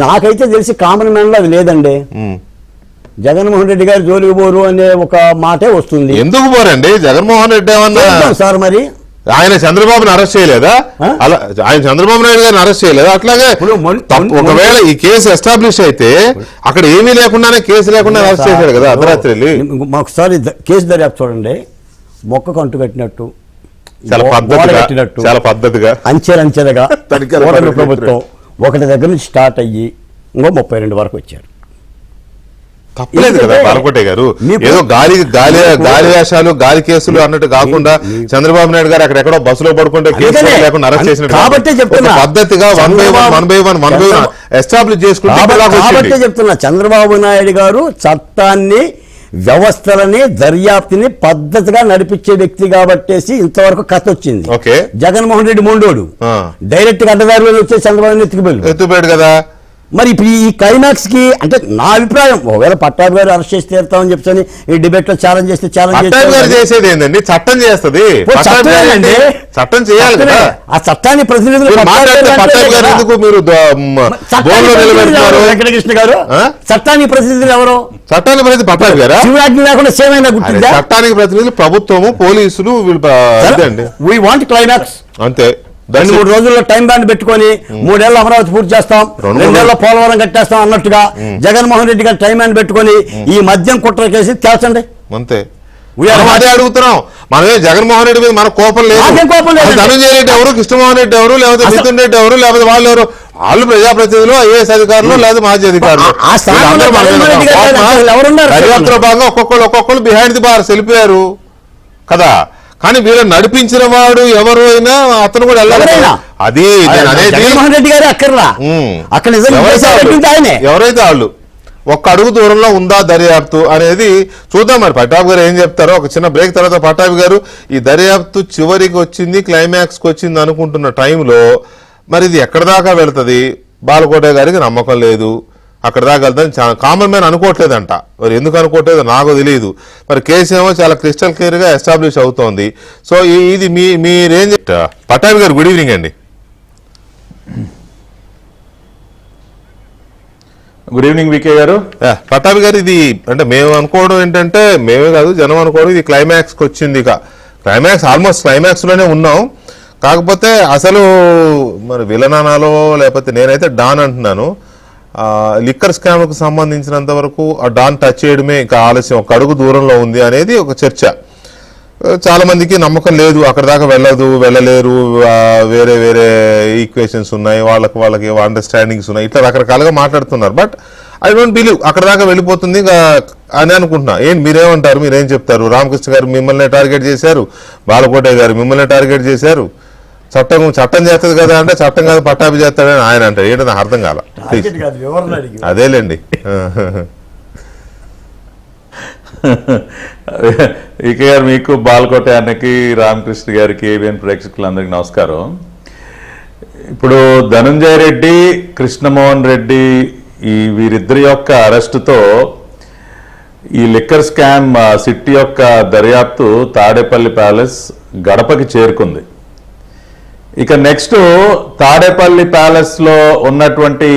నాకైతే తెలిసి కామన్ మ్యాన్ లో అది లేదండి. జగన్మోహన్ రెడ్డి గారు జోలికి పోరు అనే ఒక మాటే వస్తుంది. ఎందుకు పోరండి? జగన్మోహన్ రెడ్డి ఏమన్నా సార్ మరి ఆయన చంద్రబాబుని అరెస్ట్ చేయలేదా? అలా ఆయన చంద్రబాబు నాయుడు గారిని అరెస్ట్ చేయలేదా? అట్లాగే ఒకవేళ ఈ కేసు ఎస్టాబ్లిష్ అయితే అక్కడ ఏమీ లేకుండానే, కేసు లేకుండా అరెస్ట్ చేశారు కదా అర్ధరాత్రి. ఒకసారి కేసు దర్యాప్తు చూడండి, మొక్కకు అంటు కట్టినట్టు, చాలా పద్ధతిగా అంచెలంచెలుగా ప్రభుత్వం ఒకటి దగ్గర నుంచి స్టార్ట్ అయ్యి ఇంకో 32 వరకు వచ్చారు. తప్పలేదు కదా బాలకోటే గారు. ఏదో గాలి వేషాలు, గాలి కేసులు అన్నట్టు కాకుండా చంద్రబాబు నాయుడు గారు అక్కడెక్కడో బస్సులో పడుకుంటే కేసు లేకుండా అరెస్ట్ చేసినట్టు పద్ధతిగా వన్ బై వన్ ఎస్టాబ్లిష్ చేసుకుంటే చెప్తున్నా. చంద్రబాబు నాయుడు గారు చట్టాన్ని, వ్యవస్థలని, దర్యాప్తుని పద్ధతిగా నడిపించే వ్యక్తి కాబట్టేసి ఇంతవరకు కథ వచ్చింది. జగన్మోహన్ రెడ్డి మొండోడు, డైరెక్ట్ గా అడ్డదారిలో వచ్చే చంద్రబాబు ఎత్తుకుపోయాడు కదా. మరి ఇప్పుడు ఈ క్లైమాక్స్ కి అంటే నా అభిప్రాయం, ఒకవేళ పట్టాభి గారు అరెస్ట్ చేసి తీరుతామని చెప్పని ఈ డిబేట్ లో ఛాలెంజ్ చేస్తే చేసేది ఏంటండి? చట్టం చేస్తుంది, చట్టం చేయాలి కదా. ఆ చట్టాన్ని ప్రతినిధులు వెంకటకృష్ణ గారు, చట్టానికి ప్రతినిధులు ఎవరు? చట్టానికి ప్రతినిధి పట్టాభి గారా? శివరాజ్ఞ లేకుండా సేమైనా గుర్తుందా? చట్టానికి ప్రతినిధులు ప్రభుత్వము, పోలీసులు. వీ వాంట్ క్లైమాక్స్ అంతే. 2-3 రోజుల్లో టైం బ్యాండ్ పెట్టుకొని 3 ఏళ్ళు అమరావతి పూర్తి చేస్తాం, 2 ఏళ్ళ పోలవరం కట్టేస్తాం అన్నట్టుగా జగన్మోహన్ రెడ్డి గారు టైం బ్యాండ్ పెట్టుకొని ఈ మద్యం కుట్ర కేసి తేల్చండి అంతే. అదే అడుగుతున్నాం. మనమే జగన్మోహన్ రెడ్డి మీద మన కోపం లేదు. ధనంజయ రెడ్డి ఎవరు, కృష్ణమోహన్ రెడ్డి ఎవరు, లేకపోతే మిథున్ రెడ్డి ఎవరు, లేకపోతే వాళ్ళు ఎవరు? వాళ్ళు ప్రజాప్రతినిధులు, ఐఏఎస్ అధికారులు, లేదా మాజీ అధికారులు. దర్యాప్తులో భాగంగా ఒక్కొక్కరు బిహైండ్ ది బార్స్ వెళ్ళిపోయారు కదా. కానీ వీళ్ళని నడిపించిన వాడు ఎవరు అయినా అతను కూడా వెళ్ళాలి. అది జగన్మోహన్ రెడ్డి గారు అక్కర్లా, అక్కడ ఎవరైతే వాళ్ళు ఒక్క అడుగు దూరంలో ఉందా దర్యాప్తు అనేది చూద్దాం. మరి పట్టాభి గారు ఏం చెప్తారో. ఒక చిన్న బ్రేక్ తర్వాత పట్టాభి గారు ఈ దర్యాప్తు చివరికి వచ్చింది, క్లైమాక్స్కి వచ్చింది అనుకుంటున్న టైంలో మరి ఇది ఎక్కడ దాకా వెళ్తుంది, బాలకోట గారికి నమ్మకం లేదు, అక్కడ దాకా వెళ్తాను చాలా కామన్ మ్యాన్ అనుకోవట్లేదంట. మరి ఎందుకు అనుకోవట్లేదు నాకు తెలియదు. మరి కేసు ఏమో చాలా క్రిస్టల్ క్లియర్గా ఎస్టాబ్లిష్ అవుతోంది. సో ఇది మీరేం చెప్తారు? పట్టాభి గారు గుడ్ ఈవినింగ్ అండి. గుడ్ ఈవినింగ్ వికే గారు. పట్టాభి గారు, ఇది అంటే మేము అనుకోవడం ఏంటంటే, మేమే కాదు జనం అనుకోవడం, ఇది క్లైమాక్స్కి వచ్చింది. ఇక క్లైమాక్స్ ఆల్మోస్ట్ క్లైమాక్స్లోనే ఉన్నాం. కాకపోతే అసలు మరి విలనానాలో లేకపోతే నేనైతే డాన్ అంటున్నాను. లిక్కర్ స్కామ్కు సంబంధించినంత వరకు ఆ డాన్ టచ్ చేయడమే ఇంకా ఆలస్యం, ఒక అడుగు దూరంలో ఉంది అనేది ఒక చర్చ. చాలా మందికి నమ్మకం లేదు, అక్కడ దాకా వెళ్ళలేరు, వేరే వేరే ఈక్వేషన్స్ ఉన్నాయి, వాళ్ళకి అండర్స్టాండింగ్స్ ఉన్నాయి, ఇట్లా రకరకాలుగా మాట్లాడుతున్నారు. బట్ ఐ డోంట్ బిలీవ్ అక్కడ దాకా వెళ్ళిపోతుంది అని అనుకుంటున్నా. మీరేమంటారు, మీరేం చెప్తారు? రామకృష్ణ గారు మిమ్మల్ని టార్గెట్ చేశారు, బాలకోట గారు మిమ్మల్ని టార్గెట్ చేశారు. చట్టం చేస్తుంది కదా అంటే చట్టం కాదు పట్టాభి చేస్తాడని ఆయన అంటారు. ఏంటో నాకు అర్థం కాల. అదేలేండి. వికే గారు, మీకు, బాలకోట అన్నకి, రామకృష్ణ గారికి, ఏబిఎన్ ప్రేక్షకులందరికీ నమస్కారం. ఇప్పుడు ధనంజయ రెడ్డి, కృష్ణమోహన్ రెడ్డి వీరిద్దరి యొక్క అరెస్టుతో ఈ లిక్కర్ స్కామ్ సిటీ యొక్క దర్యాప్తు తాడేపల్లి ప్యాలెస్ గడపకి చేరుకుంది. ఇక నెక్స్ట్ తాడేపల్లి ప్యాలెస్లో ఉన్నటువంటి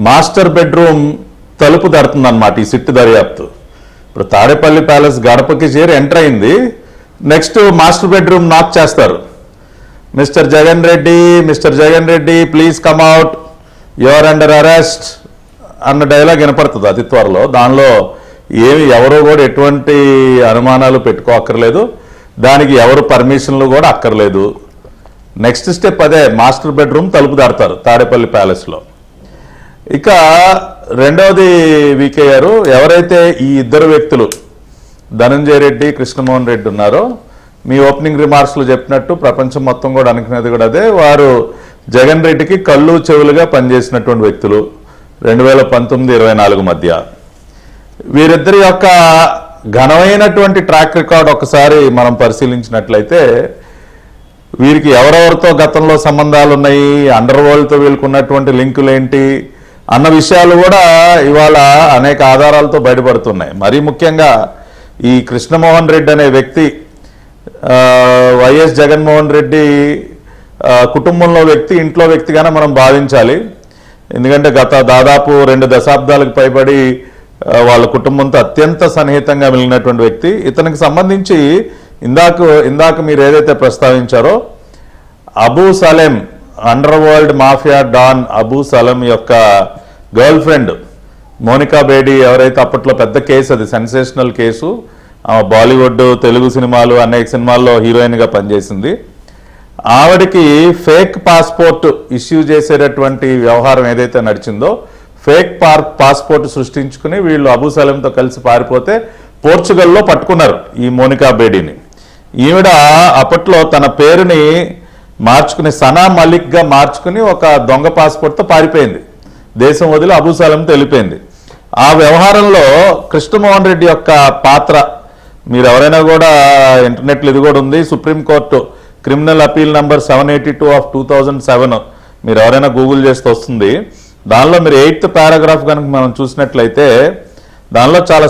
మాస్టర్ బెడ్రూమ్ తలుపు తడుతుందన్నమాట ఈ సిట్ దర్యాప్తు. ఇప్పుడు తాడేపల్లి ప్యాలెస్ గడపకి చేరి ఎంటర్ అయింది. నెక్స్ట్ మాస్టర్ బెడ్రూమ్ నాక్ చేస్తారు. Mister Jagan Reddy please come out, your under arrest అన్న డైలాగ్ వినపడుతుంది అతి త్వరలో. దానిలో ఎవరు కూడా ఎటువంటి అనుమానాలు పెట్టుకోక్కర్లేదు, దానికి ఎవరు పర్మిషన్లు కూడా అక్కర్లేదు. నెక్స్ట్ స్టెప్ అదే, మాస్టర్ బెడ్రూమ్ తలుపు దాడతారు తాడేపల్లి ప్యాలెస్లో. ఇక రెండవది వికే గారు, ఎవరైతే ఈ ఇద్దరు వ్యక్తులు ధనంజయ రెడ్డి, కృష్ణమోహన్ రెడ్డి ఉన్నారో, మీ ఓపెనింగ్ రిమార్క్స్లో చెప్పినట్టు ప్రపంచం మొత్తం కూడా అనుకునేది కూడా అదే. వారు జగన్ రెడ్డికి కళ్ళు చెవులుగా పనిచేసినటువంటి వ్యక్తులు 2019-24 మధ్య. వీరిద్దరి యొక్క ఘనమైనటువంటి ట్రాక్ రికార్డ్ ఒకసారి మనం పరిశీలించినట్లయితే, వీరికి ఎవరెవరితో గతంలో సంబంధాలు ఉన్నాయి, అండర్ వరల్డ్తో వీళ్ళకి ఉన్నటువంటి లింకులు ఏంటి అన్న విషయాలు కూడా ఇవాళ అనేక ఆధారాలతో బయటపడుతున్నాయి. మరీ ముఖ్యంగా ఈ కృష్ణమోహన్ రెడ్డి అనే వ్యక్తి వైఎస్ జగన్మోహన్ రెడ్డి కుటుంబంలో వ్యక్తి, ఇంట్లో వ్యక్తిగానే మనం భావించాలి. ఎందుకంటే దాదాపు 2 దశాబ్దాలకు పైబడి వాళ్ళ కుటుంబంతో అత్యంత సన్నిహితంగా మిగిలినటువంటి వ్యక్తి. ఇతనికి సంబంధించి ఇందాక మీరు ఏదైతే ప్రస్తావించారో, Abu Salem, underworld mafia don Abu Salem యొక్క గర్ల్ ఫ్రెండ్ మోనికా బేడి, ఎవరైతే అప్పట్లో పెద్ద కేసు, అది సెన్సేషనల్ కేసు, బాలీవుడ్, తెలుగు సినిమాలు, అనేక సినిమాల్లో హీరోయిన్గా పనిచేసింది. ఆవిడికి ఫేక్ పాస్పోర్ట్ ఇష్యూ చేసేటటువంటి వ్యవహారం ఏదైతే నడిచిందో, ఫేక్ పాస్పోర్ట్ సృష్టించుకుని వీళ్ళు అబూ సలేంతో కలిసి పారిపోతే పోర్చుగల్లో పట్టుకున్నారు ఈ మోనికా బేడీని. ఈవిడ అప్పట్లో తన పేరుని మార్చుకుని సనా మలిక్గా మార్చుకుని ఒక దొంగ పాస్పోర్ట్తో పారిపోయింది, దేశం వదిలి అబూ సలేంతో వెళ్ళిపోయింది. ఆ వ్యవహారంలో కృష్ణమోహన్ రెడ్డి యొక్క పాత్ర మీరు ఎవరైనా కూడా ఇంటర్నెట్లో ఇది కూడా ఉంది, సుప్రీంకోర్టు క్రిమినల్ అపీల్ నంబర్ 782/2007 మీరు ఎవరైనా గూగుల్ చేస్తే వస్తుంది. దానిలో మీరు 8th పారాగ్రాఫ్ కనుక మనం చూసినట్లయితే దానిలో చాలా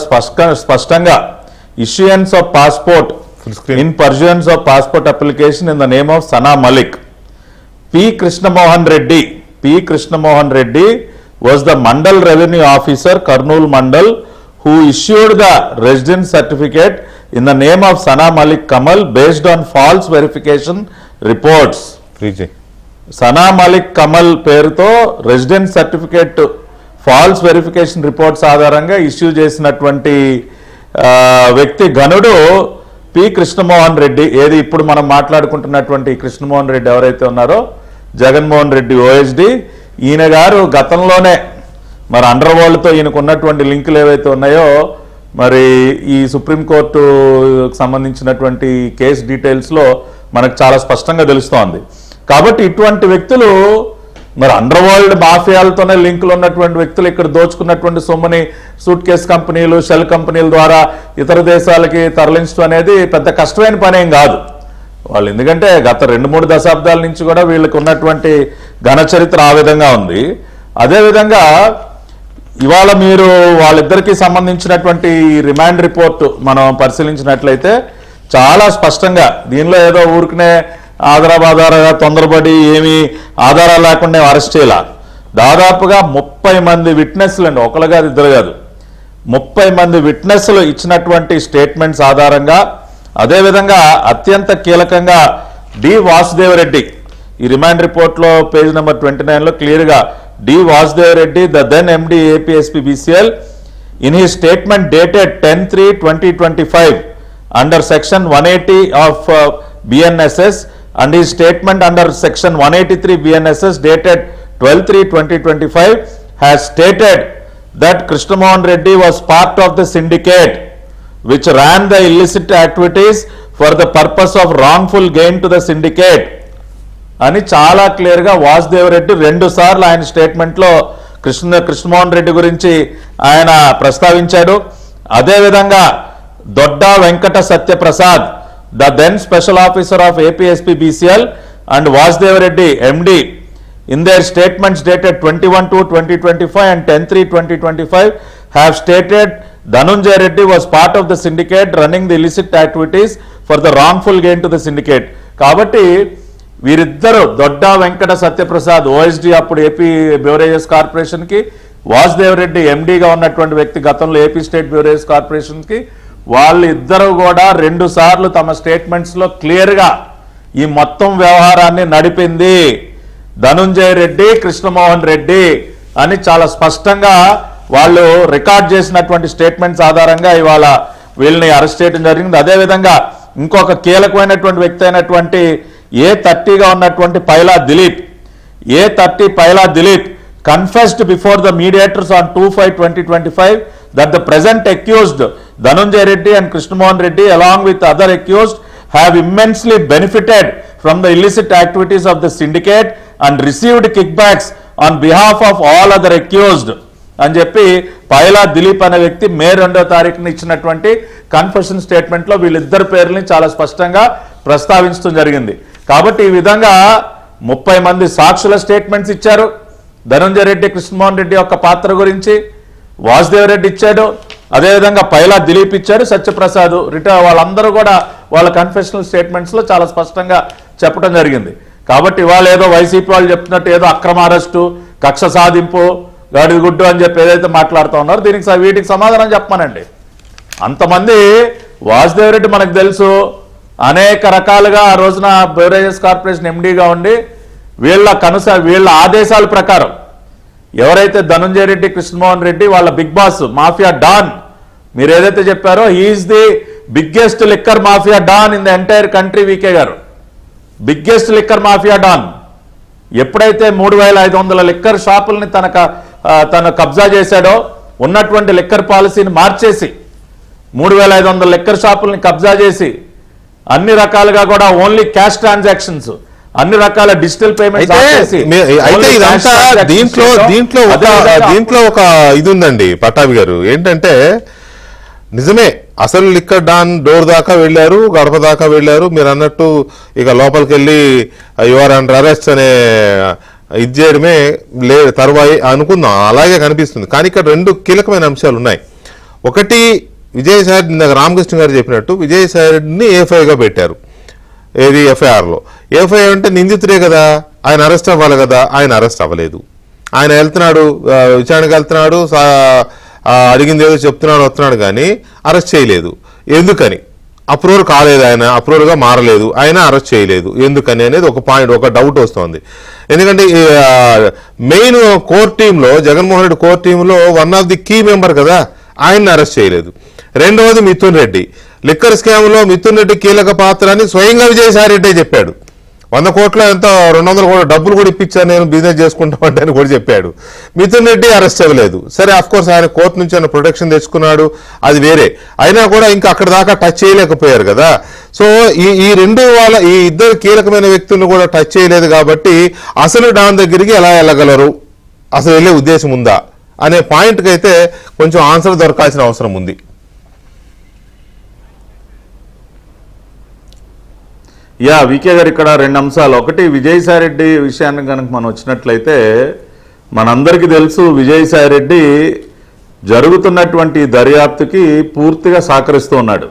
స్పష్టంగా issuance of passport in pursuance of passport application in the name of Sana Malik, P. Krishnammohan Reddy was the Mandal Revenue Officer, Kurnool Mandal, who issued the residence certificate in the name of Sana Malik Kamal based on false verification reports. Sana Malik Kamal పేరుతో residence certificate false verification reports ఆధారంగా issue చేసినటువంటి వ్యక్తి ఘనుడు P Krishnamohan Reddy. ఏది ఇప్పుడు మనం మాట్లాడుకుంటున్నటువంటి కృష్ణమోహన్ రెడ్డి ఎవరైతే ఉన్నారో, Jaganmohan Reddy OSD, ఈయన గారు గతంలోనే మరి అండర్ వరల్డ్తో ఈయనకు ఉన్నటువంటి లింకులు ఏవైతే ఉన్నాయో, మరి ఈ సుప్రీంకోర్టు సంబంధించినటువంటి కేసు డీటెయిల్స్లో మనకు చాలా స్పష్టంగా తెలుస్తోంది. కాబట్టి ఇటువంటి వ్యక్తులు మరి అండర్ వరల్డ్ మాఫియాలతోనే లింకులు ఉన్నటువంటి వ్యక్తులు ఇక్కడ దోచుకున్నటువంటి సొమ్ముని సూట్ కేస్ కంపెనీలు, షెల్ కంపెనీల ద్వారా ఇతర దేశాలకి తరలించడం అనేది పెద్ద కష్టమైన పని ఏం కాదు. వాళ్ళు ఎందుకంటే గత 2-3 దశాబ్దాల నుంచి కూడా వీళ్ళకి ఉన్నటువంటి ఘన చరిత్ర ఆ విధంగా ఉంది. అదేవిధంగా ఇవాళ మీరు వాళ్ళిద్దరికీ సంబంధించినటువంటి రిమాండ్ రిపోర్ట్ మనం పరిశీలించినట్లయితే చాలా స్పష్టంగా దీనిలో ఏదో ఊరికనే ఆధారాబాధారగా తొందరపడి ఏమీ ఆధారాలు లేకుండా అరెస్ట్ చేయాల. దాదాపుగా 30 మంది విట్నెస్లు అండి, ఒకరు కాదు ఇద్దరు కాదు, 30 మంది విట్నెస్లు ఇచ్చినటువంటి స్టేట్మెంట్స్ ఆధారంగా, అదేవిధంగా అత్యంత కీలకంగా డి వాసుదేవరెడ్డి ఈ రిమాండ్ రిపోర్ట్లో పేజ్ నెంబర్ 29లో క్లియర్గా D Vasudeva Reddy, the then MD APSBCL, in he statement dated 10/3/2025 under section 180 of BNSS and his statement under section 183 BNSS dated 12/3/2025 has stated that Krishna Mohan Reddy was part of the syndicate which ran the illicit activities for the purpose of wrongful gain to the syndicate అని చాలా క్లియర్గా వాసుదేవరెడ్డి 2 సార్లు ఆయన స్టేట్మెంట్లో కృష్ణమోహన్ రెడ్డి గురించి ఆయన ప్రస్తావించాడు. అదేవిధంగా Dodda Venkata Satyaprasad, the then special officer of APSP BCL, and Vasudev Reddy MD in their statements dated 21/2/2025 and 10/3/2025 have stated Dhananjay Reddy was part of the syndicate running the illicit activities for the wrongful gain to the syndicate. కాబట్టి వీరిద్దరు Dodda Venkata Satyaprasad OSD అప్పుడు AP బ్యూరేజెస్ కార్పొరేషన్కి, వాసుదేవ్ రెడ్డి ఎండీగా ఉన్నటువంటి వ్యక్తి గతంలో AP state బ్యూరేజెస్ కార్పొరేషన్కి, వాళ్ళు ఇద్దరు కూడా 2 సార్లు తమ స్టేట్మెంట్స్లో క్లియర్గా ఈ మొత్తం వ్యవహారాన్ని నడిపింది ధనుంజయ రెడ్డి, కృష్ణమోహన్ రెడ్డి అని చాలా స్పష్టంగా వాళ్ళు రికార్డ్ చేసినటువంటి స్టేట్మెంట్స్ ఆధారంగా ఇవాళ వీళ్ళని అరెస్ట్ చేయడం జరిగింది. అదేవిధంగా ఇంకొక కీలకమైనటువంటి వ్యక్తి అయినటువంటి A30గా ఉన్నటువంటి పైలా Dilip confessed before the mediators on 2/5/2025 that the present accused Dhananjay Reddy and Krishnamohan Reddy along with other accused have immensely benefited from the illicit activities of the syndicate and received kickbacks on behalf of all other accused అని చెప్పి పైలా దిలీప్ అనే వ్యక్తి మే 2వ తారీఖున ఇచ్చినటువంటి confession స్టేట్మెంట్లో వీళ్ళిద్దరి పేర్లని చాలా స్పష్టంగా ప్రస్తావించడం జరిగింది. కాబట్టి ఈ విధంగా 30 మంది సాక్షుల స్టేట్మెంట్స్ ఇచ్చారు. ధనంజయ రెడ్డి, కృష్ణమోహన్ రెడ్డి యొక్క పాత్ర గురించి వాసుదేవ్ రెడ్డి ఇచ్చాడు, అదేవిధంగా పైలా దిలీప్ ఇచ్చాడు, సత్యప్రసాద్ వాళ్ళందరూ కూడా వాళ్ళ కన్ఫెషనల్ స్టేట్మెంట్స్లో చాలా స్పష్టంగా చెప్పడం జరిగింది. కాబట్టి వాళ్ళు ఏదో వైసీపీ వాళ్ళు చెప్తున్నట్టు ఏదో అక్రమ అరెస్టు, కక్ష సాధింపు, గాడిద గుడ్డు అని చెప్పి ఏదైతే మాట్లాడుతూ ఉన్నారో వీటికి సమాధానం చెప్పమనండి. అంతమంది వాసుదేవ్ రెడ్డి మనకు తెలుసు అనేక రకాలుగా ఆ రోజున బెవరేజెస్ కార్పొరేషన్ ఎండీగా ఉండి వీళ్ళ ఆదేశాల ప్రకారం ఎవరైతే ధనంజయ రెడ్డి, కృష్ణమోహన్ రెడ్డి వాళ్ళ బిగ్ బాస్ మాఫియా డాన్ మీరు ఏదైతే చెప్పారో he is the biggest liquor mafia don in the entire country. VK గారు బిగ్గెస్ట్ లిక్కర్ మాఫియా డాన్. ఎప్పుడైతే 3,500 లిక్కర్ షాపుల్ని తన కబ్జా చేశాడో ఉన్నటువంటి లిక్కర్ పాలసీని మార్చేసి 3,500 లిక్కర్ షాపుల్ని కబ్జా చేసి అన్ని రకాలుగా కూడా ఓన్లీ క్యాష్ ట్రాన్సాక్షన్స్, అన్ని రకాల డిజిటల్ పేమెంట్స్ అయితే ఇదంతా దీంట్లో ఒక ఇది ఉందండి పట్టాభి గారు. ఏంటంటే నిజమే అసలు లిక్కర్ డాన్ డోర్ దాకా వెళ్ళారు, గడప దాకా వెళ్ళారు. మీరు అన్నట్టు ఇక లోపలికి వెళ్ళి యువర్ అండర్ అరెస్ట్ అనే ఇది చేయడమే తరువాయి అనుకుందాం, అలాగే కనిపిస్తుంది. కానీ ఇక్కడ 2 కీలకమైన అంశాలు ఉన్నాయి. ఒకటి, విజయసాయి ఇందాక రామకృష్ణ గారు చెప్పినట్టు విజయసాయిని A5గా పెట్టారు. ఏది ఎఫ్ఐఆర్లో. A5 అంటే నిందితుడే కదా, ఆయన అరెస్ట్ అవ్వాలి కదా, ఆయన అరెస్ట్ అవ్వలేదు. ఆయన వెళ్తున్నాడు, విచారణకు వెళ్తున్నాడు, అడిగింది ఏదో చెప్తున్నాడు, వస్తున్నాడు, కానీ అరెస్ట్ చేయలేదు. ఎందుకని? అప్రూవల్ కాలేదు, ఆయన అప్రూవల్గా మారలేదు, ఆయన అరెస్ట్ చేయలేదు. ఎందుకని అనేది ఒక పాయింట్, ఒక డౌట్ వస్తుంది. ఎందుకంటే మెయిన్ కోర్ టీంలో జగన్మోహన్ రెడ్డి కోర్ టీంలో one of the key member కదా, ఆయన్ని అరెస్ట్ చేయలేదు. రెండవది మిథున్ రెడ్డి లిక్కర్ స్కామ్లో మిథున్ రెడ్డి కీలక పాత్ర అని స్వయంగా విజయసాయి రెడ్డి చెప్పాడు. 100 కోట్ల ఎంత 200 కోట్ల డబ్బులు కూడా ఇప్పించాను నేను బిజినెస్ చేసుకుంటామంటే అని కూడా చెప్పాడు. మిథున్ రెడ్డి అరెస్ట్ అవ్వలేదు. సరే అఫ్ కోర్స్ ఆయన కోర్టు నుంచి ఆయన ప్రొటెక్షన్ తెచ్చుకున్నాడు, అది వేరే. అయినా కూడా ఇంకా అక్కడ దాకా టచ్ చేయలేకపోయారు కదా. సో ఈ ఇద్దరు కీలకమైన వ్యక్తులను కూడా టచ్ చేయలేదు కాబట్టి అసలు డాన్ దగ్గరికి ఎలా వెళ్ళగలరు, అసలు వెళ్ళే ఉద్దేశం ఉందా అనే పాయింట్కి అయితే కొంచెం ఆన్సర్ దొరకాల్సిన అవసరం ఉంది. వికే గారు ఇక్కడ 2 అంశాలు. ఒకటి, విజయసాయిరెడ్డి విషయాన్ని కనుక మనం వచ్చినట్లయితే మనందరికీ తెలుసు విజయసాయిరెడ్డి జరుగుతున్నటువంటి దర్యాప్తుకి పూర్తిగా సహకరిస్తూ ఉన్నాడు.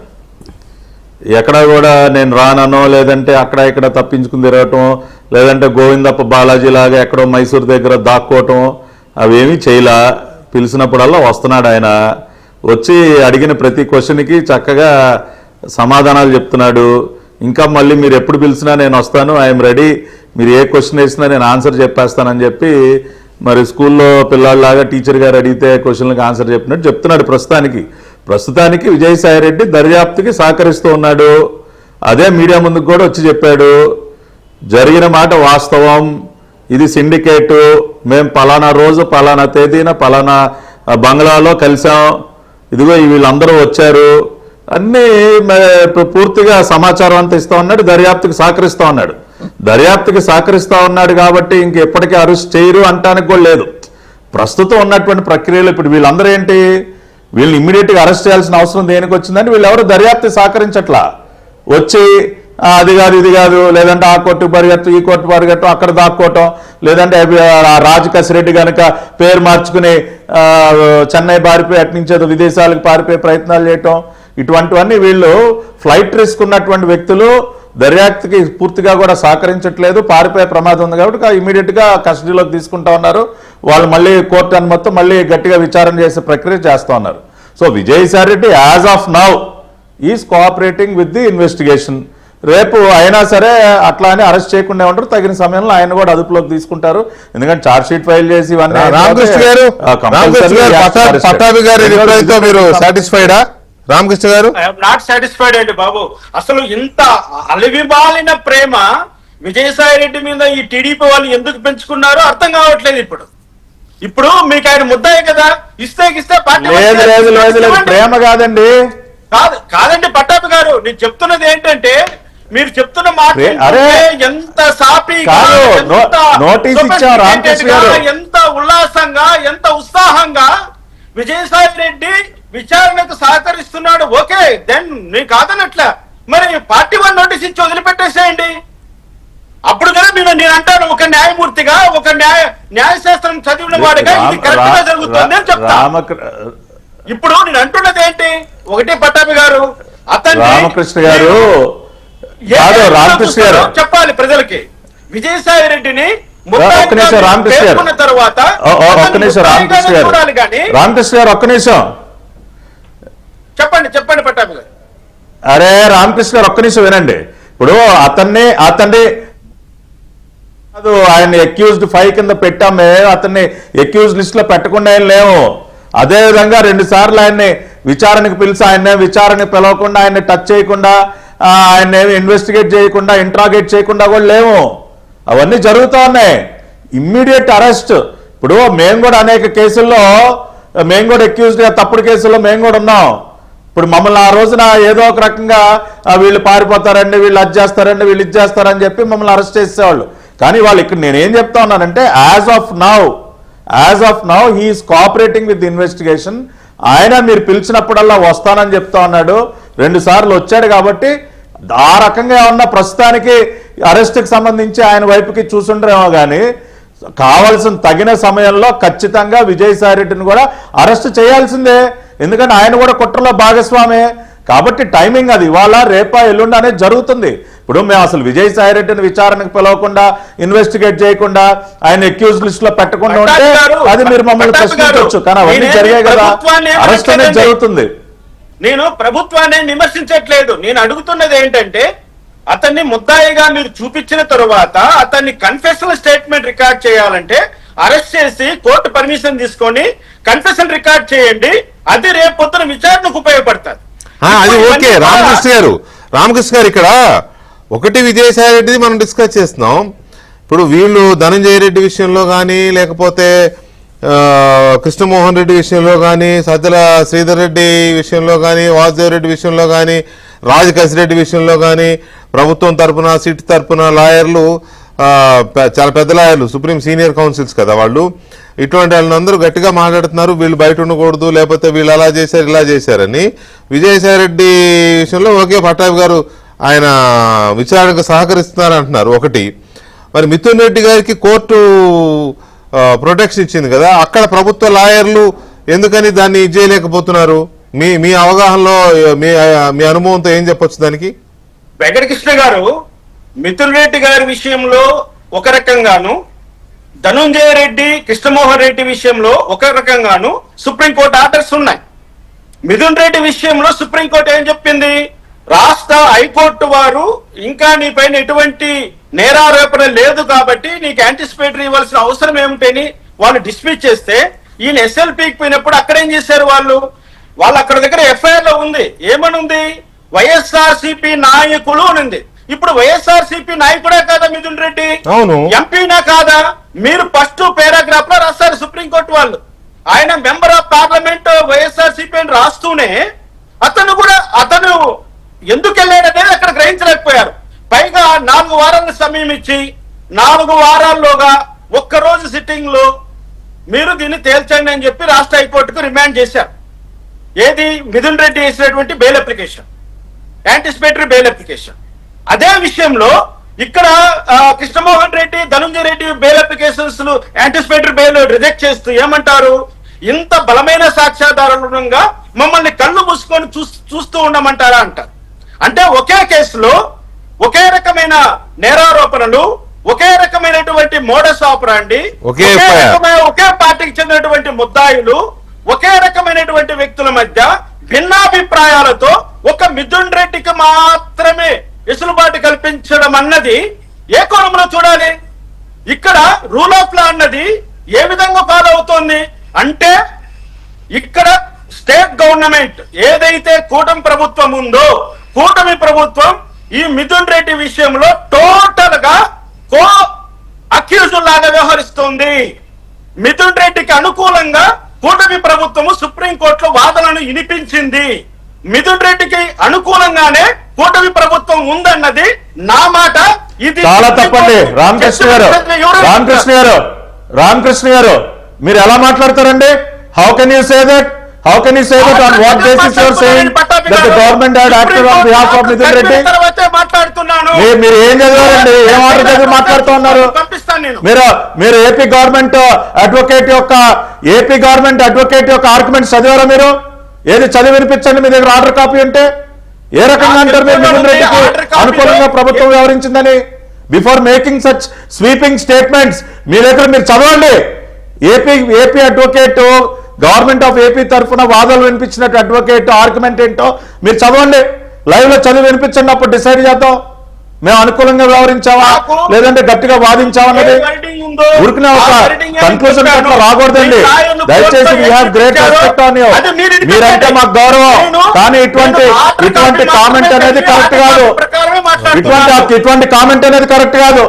ఎక్కడ కూడా నేను రాననో, లేదంటే అక్కడ ఇక్కడ తప్పించుకుని తిరగటం, లేదంటే గోవిందప్ప బాలాజీ లాగా ఎక్కడో మైసూర్ దగ్గర దాక్కోవటం అవేమీ చేయలా. పిలిచినప్పుడల్లా వస్తున్నాడు ఆయన. వచ్చి అడిగిన ప్రతి క్వశ్చన్కి చక్కగా సమాధానాలు చెప్తున్నాడు. ఇంకా మళ్ళీ మీరు ఎప్పుడు పిలిచినా నేను వస్తాను, ఐఎమ్ రెడీ, మీరు ఏ క్వశ్చన్ వేసినా నేను ఆన్సర్ చెప్పేస్తానని చెప్పి మరి స్కూల్లో పిల్లాళ్ళలాగా టీచర్ గారు అడిగితే క్వశ్చన్లకు ఆన్సర్ చెప్పినట్టు చెప్తున్నాడు. ప్రస్తుతానికి విజయసాయిరెడ్డి దర్యాప్తుకి సహకరిస్తూ ఉన్నాడు. అదే మీడియా ముందుకు కూడా వచ్చి చెప్పాడు, జరిగిన మాట వాస్తవం, ఇది సిండికేటు, మేము పలానా రోజు పలానా తేదీన పలానా బంగ్లాలో కలిసాం, ఇదిగో వీళ్ళందరూ వచ్చారు, అన్నీ పూర్తిగా సమాచారం అంతా ఇస్తా ఉన్నాడు. దర్యాప్తుకి సహకరిస్తా ఉన్నాడు కాబట్టి ఇంకెప్పటికీ అరెస్ట్ చేయరు అంటానికి కూడా లేదు. ప్రస్తుతం ఉన్నటువంటి ప్రక్రియలో ఇప్పుడు వీళ్ళందరూ ఏంటి, వీళ్ళని ఇమ్మీడియట్గా అరెస్ట్ చేయాల్సిన అవసరం దేనికి వచ్చిందని వీళ్ళు ఎవరు దర్యాప్తు సహకరించట్లా. వచ్చి అది కాదు ఇది కాదు, లేదంటే ఆ కోర్టుకు పరిగెత్తు, ఈ కోర్టు పరిగెత్తు, అక్కడ దాక్కోవటం, లేదంటే రాజకసిరెడ్డి కనుక పేరు మార్చుకుని చెన్నై పారిపోయి అట్నుంచేదో విదేశాలకు పారిపోయే ప్రయత్నాలు చేయటం, ఇటువంటివన్నీ వీళ్ళు ఫ్లైట్ రిస్క్ ఉన్నటువంటి వ్యక్తులు దర్యాప్తుకి పూర్తిగా కూడా సహకరించట్లేదు. పారిపోయే ప్రమాదం ఉంది కాబట్టి ఇమీడియట్గా కస్టడీలోకి తీసుకుంటా ఉన్నారు. వాళ్ళు మళ్ళీ కోర్టు అనుమతితో మళ్ళీ గట్టిగా విచారణ చేసే ప్రక్రియ చేస్తూ ఉన్నారు. So Vijayasai Reddy as of now is cooperating with the investigation. రేపు అయినా సరే అట్లా అని అరెస్ట్ చేయకుండా ఉంటారు. తగిన సమయంలో ఆయన కూడా అదుపులోకి తీసుకుంటారు. ఎందుకంటే ఛార్జ్ షీట్ ఫైల్ చేసి ఇవన్నీ రామకృష్ణ గారు సాటిస్ఫైడా? రామకృష్ణ గారు ఐఎమ్ నాట్ సాటిస్ఫైడ్ అండి బాబు. అసలు ఇంత అలవిబాలిన ప్రేమ విజయసాయి రెడ్డి మీద ఈ టీడీపీ వాళ్ళు ఎందుకు పెంచుకున్నారో అర్థం కావట్లేదు. ఇప్పుడు మీకు ఆయన ముద్దాయి కదా, ఇస్తే పార్టీ ప్రేమ కాదండి. కాదండి పట్టాభి గారు, నేను చెప్తున్నది ఏంటంటే మీరు చెప్తున్న మాట ఎంత సాఫీగా, ఎంత ఉల్లాసంగా, ఎంత ఉత్సాహంగా విజయసాయి రెడ్డి విచారణకు సహకరిస్తున్నాడు. ఓకే, దెన్ నేను కాదనట్లా. మరి పార్టీ వన్ నోటీస్ ఇచ్చి వదిలిపెట్టేసేయండి. అప్పుడు కదా నేను అంటాను, ఒక న్యాయమూర్తిగా, ఒక న్యాయశాస్త్రం చదివిన వాడిగా ఇది కరెక్ట్ గా జరుగుతుంది అని చెప్తా. ఇప్పుడు నేను అంటున్నది ఏంటి, ఒకటే పట్టాభి గారు, అతను రామకృష్ణ గారు చెప్పాలి ప్రజలకి. విజయసాయి రెడ్డిని తర్వాత రామకృష్ణ గారు ఒక్క నిమిషం చెప్పండి పట్టాభి గారు. అరే రామకృష్ణ గారు ఒక్క నిమిషం వినండి. ఇప్పుడు అతన్ని ఆయన అక్యూజ్డ్ 5 కింద పెట్టామే, అతన్ని అక్యూజ్ లిస్ట్ లో పెట్టకుండా ఏం లేవు. అదే విధంగా 2 సార్లు ఆయన్ని విచారణకు పిలిచి ఆయన విచారణకు పిలవకుండా, ఆయన్ని టచ్ చేయకుండా, ఆయన ఇన్వెస్టిగేట్ చేయకుండా, ఇంట్రాగేట్ చేయకుండా కూడా లేవు. అవన్నీ జరుగుతూ ఉన్నాయి. Immediate arrest. ఇప్పుడు మేము కూడా అనేక కేసుల్లో మేము కూడా అక్యూజ్డ్ తప్పుడు కేసుల్లో మేము కూడా ఉన్నాం. ఇప్పుడు మమ్మల్ని ఆ రోజున ఏదో ఒక రకంగా వీళ్ళు పారిపోతారండి, వీళ్ళు అది చేస్తారండి, వీళ్ళు ఇది చేస్తారని చెప్పి మమ్మల్ని అరెస్ట్ చేసేవాళ్ళు. కానీ వాళ్ళు ఇక్కడ నేనేం చెప్తా ఉన్నానంటే as of now he's cooperating with investigation. ఆయన మీరు పిలిచినప్పుడల్లా వస్తానని చెప్తా ఉన్నాడు. 2 సార్లు వచ్చాడు కాబట్టి ఆ రకంగా ఉన్న ప్రస్తుతానికి అరెస్ట్కి సంబంధించి ఆయన వైపుకి చూసుండ్రేమో కానీ కావాల్సిన తగిన సమయంలో ఖచ్చితంగా విజయసాయి రెడ్డిని కూడా అరెస్ట్ చేయాల్సిందే. ఎందుకంటే ఆయన కూడా కుట్రలో భాగస్వామే కాబట్టి టైమింగ్ అది ఇవాళ రేపా ఎల్లుండి అనేది జరుగుతుంది. ఇప్పుడు మేము అసలు విజయసాయి రెడ్డిని విచారణకు పిలవకుండా, ఇన్వెస్టిగేట్ చేయకుండా, ఆయన అక్యూజ్ లిస్ట్ లో పెట్టకుండా ఉంటే అది మీరు మమ్మల్ని ప్రశ్నించవచ్చు. కానీ అవన్నీ జరిగాయి కదా, అరెస్ట్ అనేది జరుగుతుంది. నేను ప్రభుత్వాన్ని విమర్శించట్లేదు. నేను అడుగుతున్నది ఏంటంటే అతన్ని ముద్దాయిగా మీరు చూపించిన తరువాత అతన్ని కన్ఫెషన్ స్టేట్మెంట్ రికార్డ్ చేయాలంటే అరెస్ట్ చేసి కోర్టు పర్మిషన్ తీసుకొని కన్ఫెషన్ రికార్డ్ చేయండి. అది రేపు పొద్దున విచారణకు ఉపయోగపడుతుంది. అది ఓకే. రామకృష్ణ గారు ఇక్కడ ఒకటి విజయసాయి రెడ్డిది మనం డిస్కస్ చేస్తున్నాం. ఇప్పుడు వీళ్ళు ధనంజయ రెడ్డి విషయంలో కానీ, లేకపోతే కృష్ణమోహన్ రెడ్డి విషయంలో కానీ, సజ్జల శ్రీధర్ రెడ్డి విషయంలో కానీ, వాసుదేవ్ రెడ్డి విషయంలో కానీ, రాజకేశ్ విషయంలో కానీ, ప్రభుత్వం తరపున సిట్ తరపున లాయర్లు, చాలా పెద్ద లాయర్లు, సుప్రీం సీనియర్ కౌన్సిల్స్ కదా వాళ్ళు, ఇటువంటి వాళ్ళందరూ గట్టిగా మాట్లాడుతున్నారు వీళ్ళు బయట ఉండకూడదు, లేకపోతే వీళ్ళు అలా చేశారు ఇలా చేశారని. విజయసాయి రెడ్డి విషయంలో ఓకే పట్టాభి గారు ఆయన విచారణకు సహకరిస్తున్నారు అంటున్నారు ఒకటి. మరి మిథున్ రెడ్డి గారికి కోర్టు ప్రొటెక్షన్ ఇచ్చింది కదా, అక్కడ ప్రభుత్వ లాయర్లు ఎందుకని దాన్ని చేయలేకపోతున్నారు? మీ అవగాహనలో మీ అనుభవంతో ఏం చెప్పొచ్చు దానికి? వెంకటకృష్ణ గారు మిథున్ రెడ్డి గారి విషయంలో ఒక రకంగాను, ధనుంజయ రెడ్డి కృష్ణమోహన్ రెడ్డి విషయంలో ఒక రకంగాను సుప్రీంకోర్టు ఆర్డర్స్ ఉన్నాయి. మిథున్ రెడ్డి విషయంలో సుప్రీంకోర్టు ఏం చెప్పింది? రాష్ట్ర హైకోర్టు వారు ఇంకా నీ పైన ఎటువంటి నేరారోపణ లేదు కాబట్టి నీకు యాంటిసిపేటరీ ఇవ్వాల్సిన అవసరం ఏమిటని వాళ్ళు డిస్మిస్ చేస్తే, ఈయన ఎస్ఎల్పీకి పోయినప్పుడు అక్కడ ఏం చేశారు వాళ్ళు అక్కడ దగ్గర ఎఫ్ఐఆర్ లో ఉంది, ఏమనుంది? వైఎస్ఆర్సీపీ నాయకులు ఉంది. ఇప్పుడు వైఎస్ఆర్సీపీ నాయకుడే కాదా మిథున్ రెడ్డి? అవును. ఎంపీనా కాదా? మీరు ఫస్ట్ పారాగ్రాఫ్ లో రాస్తారు సుప్రీంకోర్టు వాళ్ళు, ఆయన మెంబర్ ఆఫ్ పార్లమెంట్ వైఎస్ఆర్సీపీ అని రాస్తూనే అతను ఎందుకు వెళ్ళాడనేది అక్కడ గ్రహించలేకపోయారు. పైగా 4 వారాల సమయం ఇచ్చి 4 వారాల్లోగా ఒక్కరోజు సిట్టింగ్ లో మీరు దీన్ని తేల్చండి అని చెప్పి రాష్ట్ర హైకోర్టుకు రిమాండ్ చేశారు. ఏది? మిథున్ రెడ్డి వేసినటువంటి bail application, anticipatory bail application. అదే విషయంలో ఇక్కడ Krishnamohan Reddy, Dhanunjaya Reddy bail applications anticipatory bail reject చేస్తూ ఏమంటారు? ఇంత బలమైన సాక్ష్యాధారంగా మమ్మల్ని కళ్ళు మూసుకొని చూస్తూ ఉండమంటారా అంటారు. అంటే ఒకే కేసులో ఒకే రకమైన నేరారోపణలు, ఒకే రకమైనటువంటి మోడస్ ఆపరాండి, ఒకే పార్టీకి చెందినటువంటి ముద్దాయిలు, ఒకే రకమైనటువంటి వ్యక్తుల మధ్య భిన్నాభిప్రాయాలతో ఒక మిథున్ రెడ్డికి మాత్రమే వెసులుబాటు కల్పించడం అన్నది ఏ కోణంలో చూడాలి? ఇక్కడ రూల్ ఆఫ్ లా అన్నది ఏ విధంగా ఫాలో అవుతోంది అంటే, ఇక్కడ స్టేట్ గవర్నమెంట్ ఏదైతే కూటమి ప్రభుత్వం ఉందో, కూటమి ప్రభుత్వం ఈ మిథున్ రెడ్డి విషయంలో టోటల్ గా కో అక్యూజుల్ లాగా వ్యవహరిస్తుంది. మిథున్ రెడ్డికి అనుకూలంగా కూటమి ప్రభుత్వము సుప్రీంకోర్టులో వాదనను వినిపించింది. మిథున్ రెడ్డికి అనుకూలంగానే కూటమి ప్రభుత్వం ఉందన్నది నా మాట. ఇది చాలా తప్పండి. రామకృష్ణ గారు మీరు ఎలా మాట్లాడతారండి? How can you say that? How can you say that? On what basis you are saying that the government had acted on behalf of Mithun Reddy? మీరు ఏం చదివారండి? ఏం ఆర్డర్ చదివి మాట్లాడుతూ ఉన్నారు? మీరు ఏపీ గవర్నమెంట్ అడ్వకేట్ యొక్క ఆర్గ్యుమెంట్స్ చదివారా? మీరు ఏది చదివి వినిపించండి మీ దగ్గర ఆర్డర్ కాపీ ఉంటే. ఏ రకంగా అంటారు మీరు మిథున్ రెడ్డికి అనుకూలంగా ప్రభుత్వం వ్యవహరించిందని? Before making such sweeping statements మీ దగ్గర మీరు చదవండి. AP advocate, government of AP తరఫున వాదనలు వినిపించినట్టు అడ్వకేట్ ఆర్గ్యుమెంట్ ఏంటో మీరు చదవండి. లైవ్ లో చదివి వినిపించండి, అప్పుడు డిసైడ్ చేద్దాం మేము అనుకూలంగా వ్యవహరించావా లేదంటే గట్టిగా వాదించామన్నది. ఊరికిన ఒక కన్క్లూజన్ అట్లా రాకూడదండి దయచేసి. We have great respect on you, మీరంటే మాకు గౌరవం. కానీ ఇటువంటి కామెంట్ అనేది కరెక్ట్ కాదు. ఇటువంటి కామెంట్ అనేది కరెక్ట్ కాదు.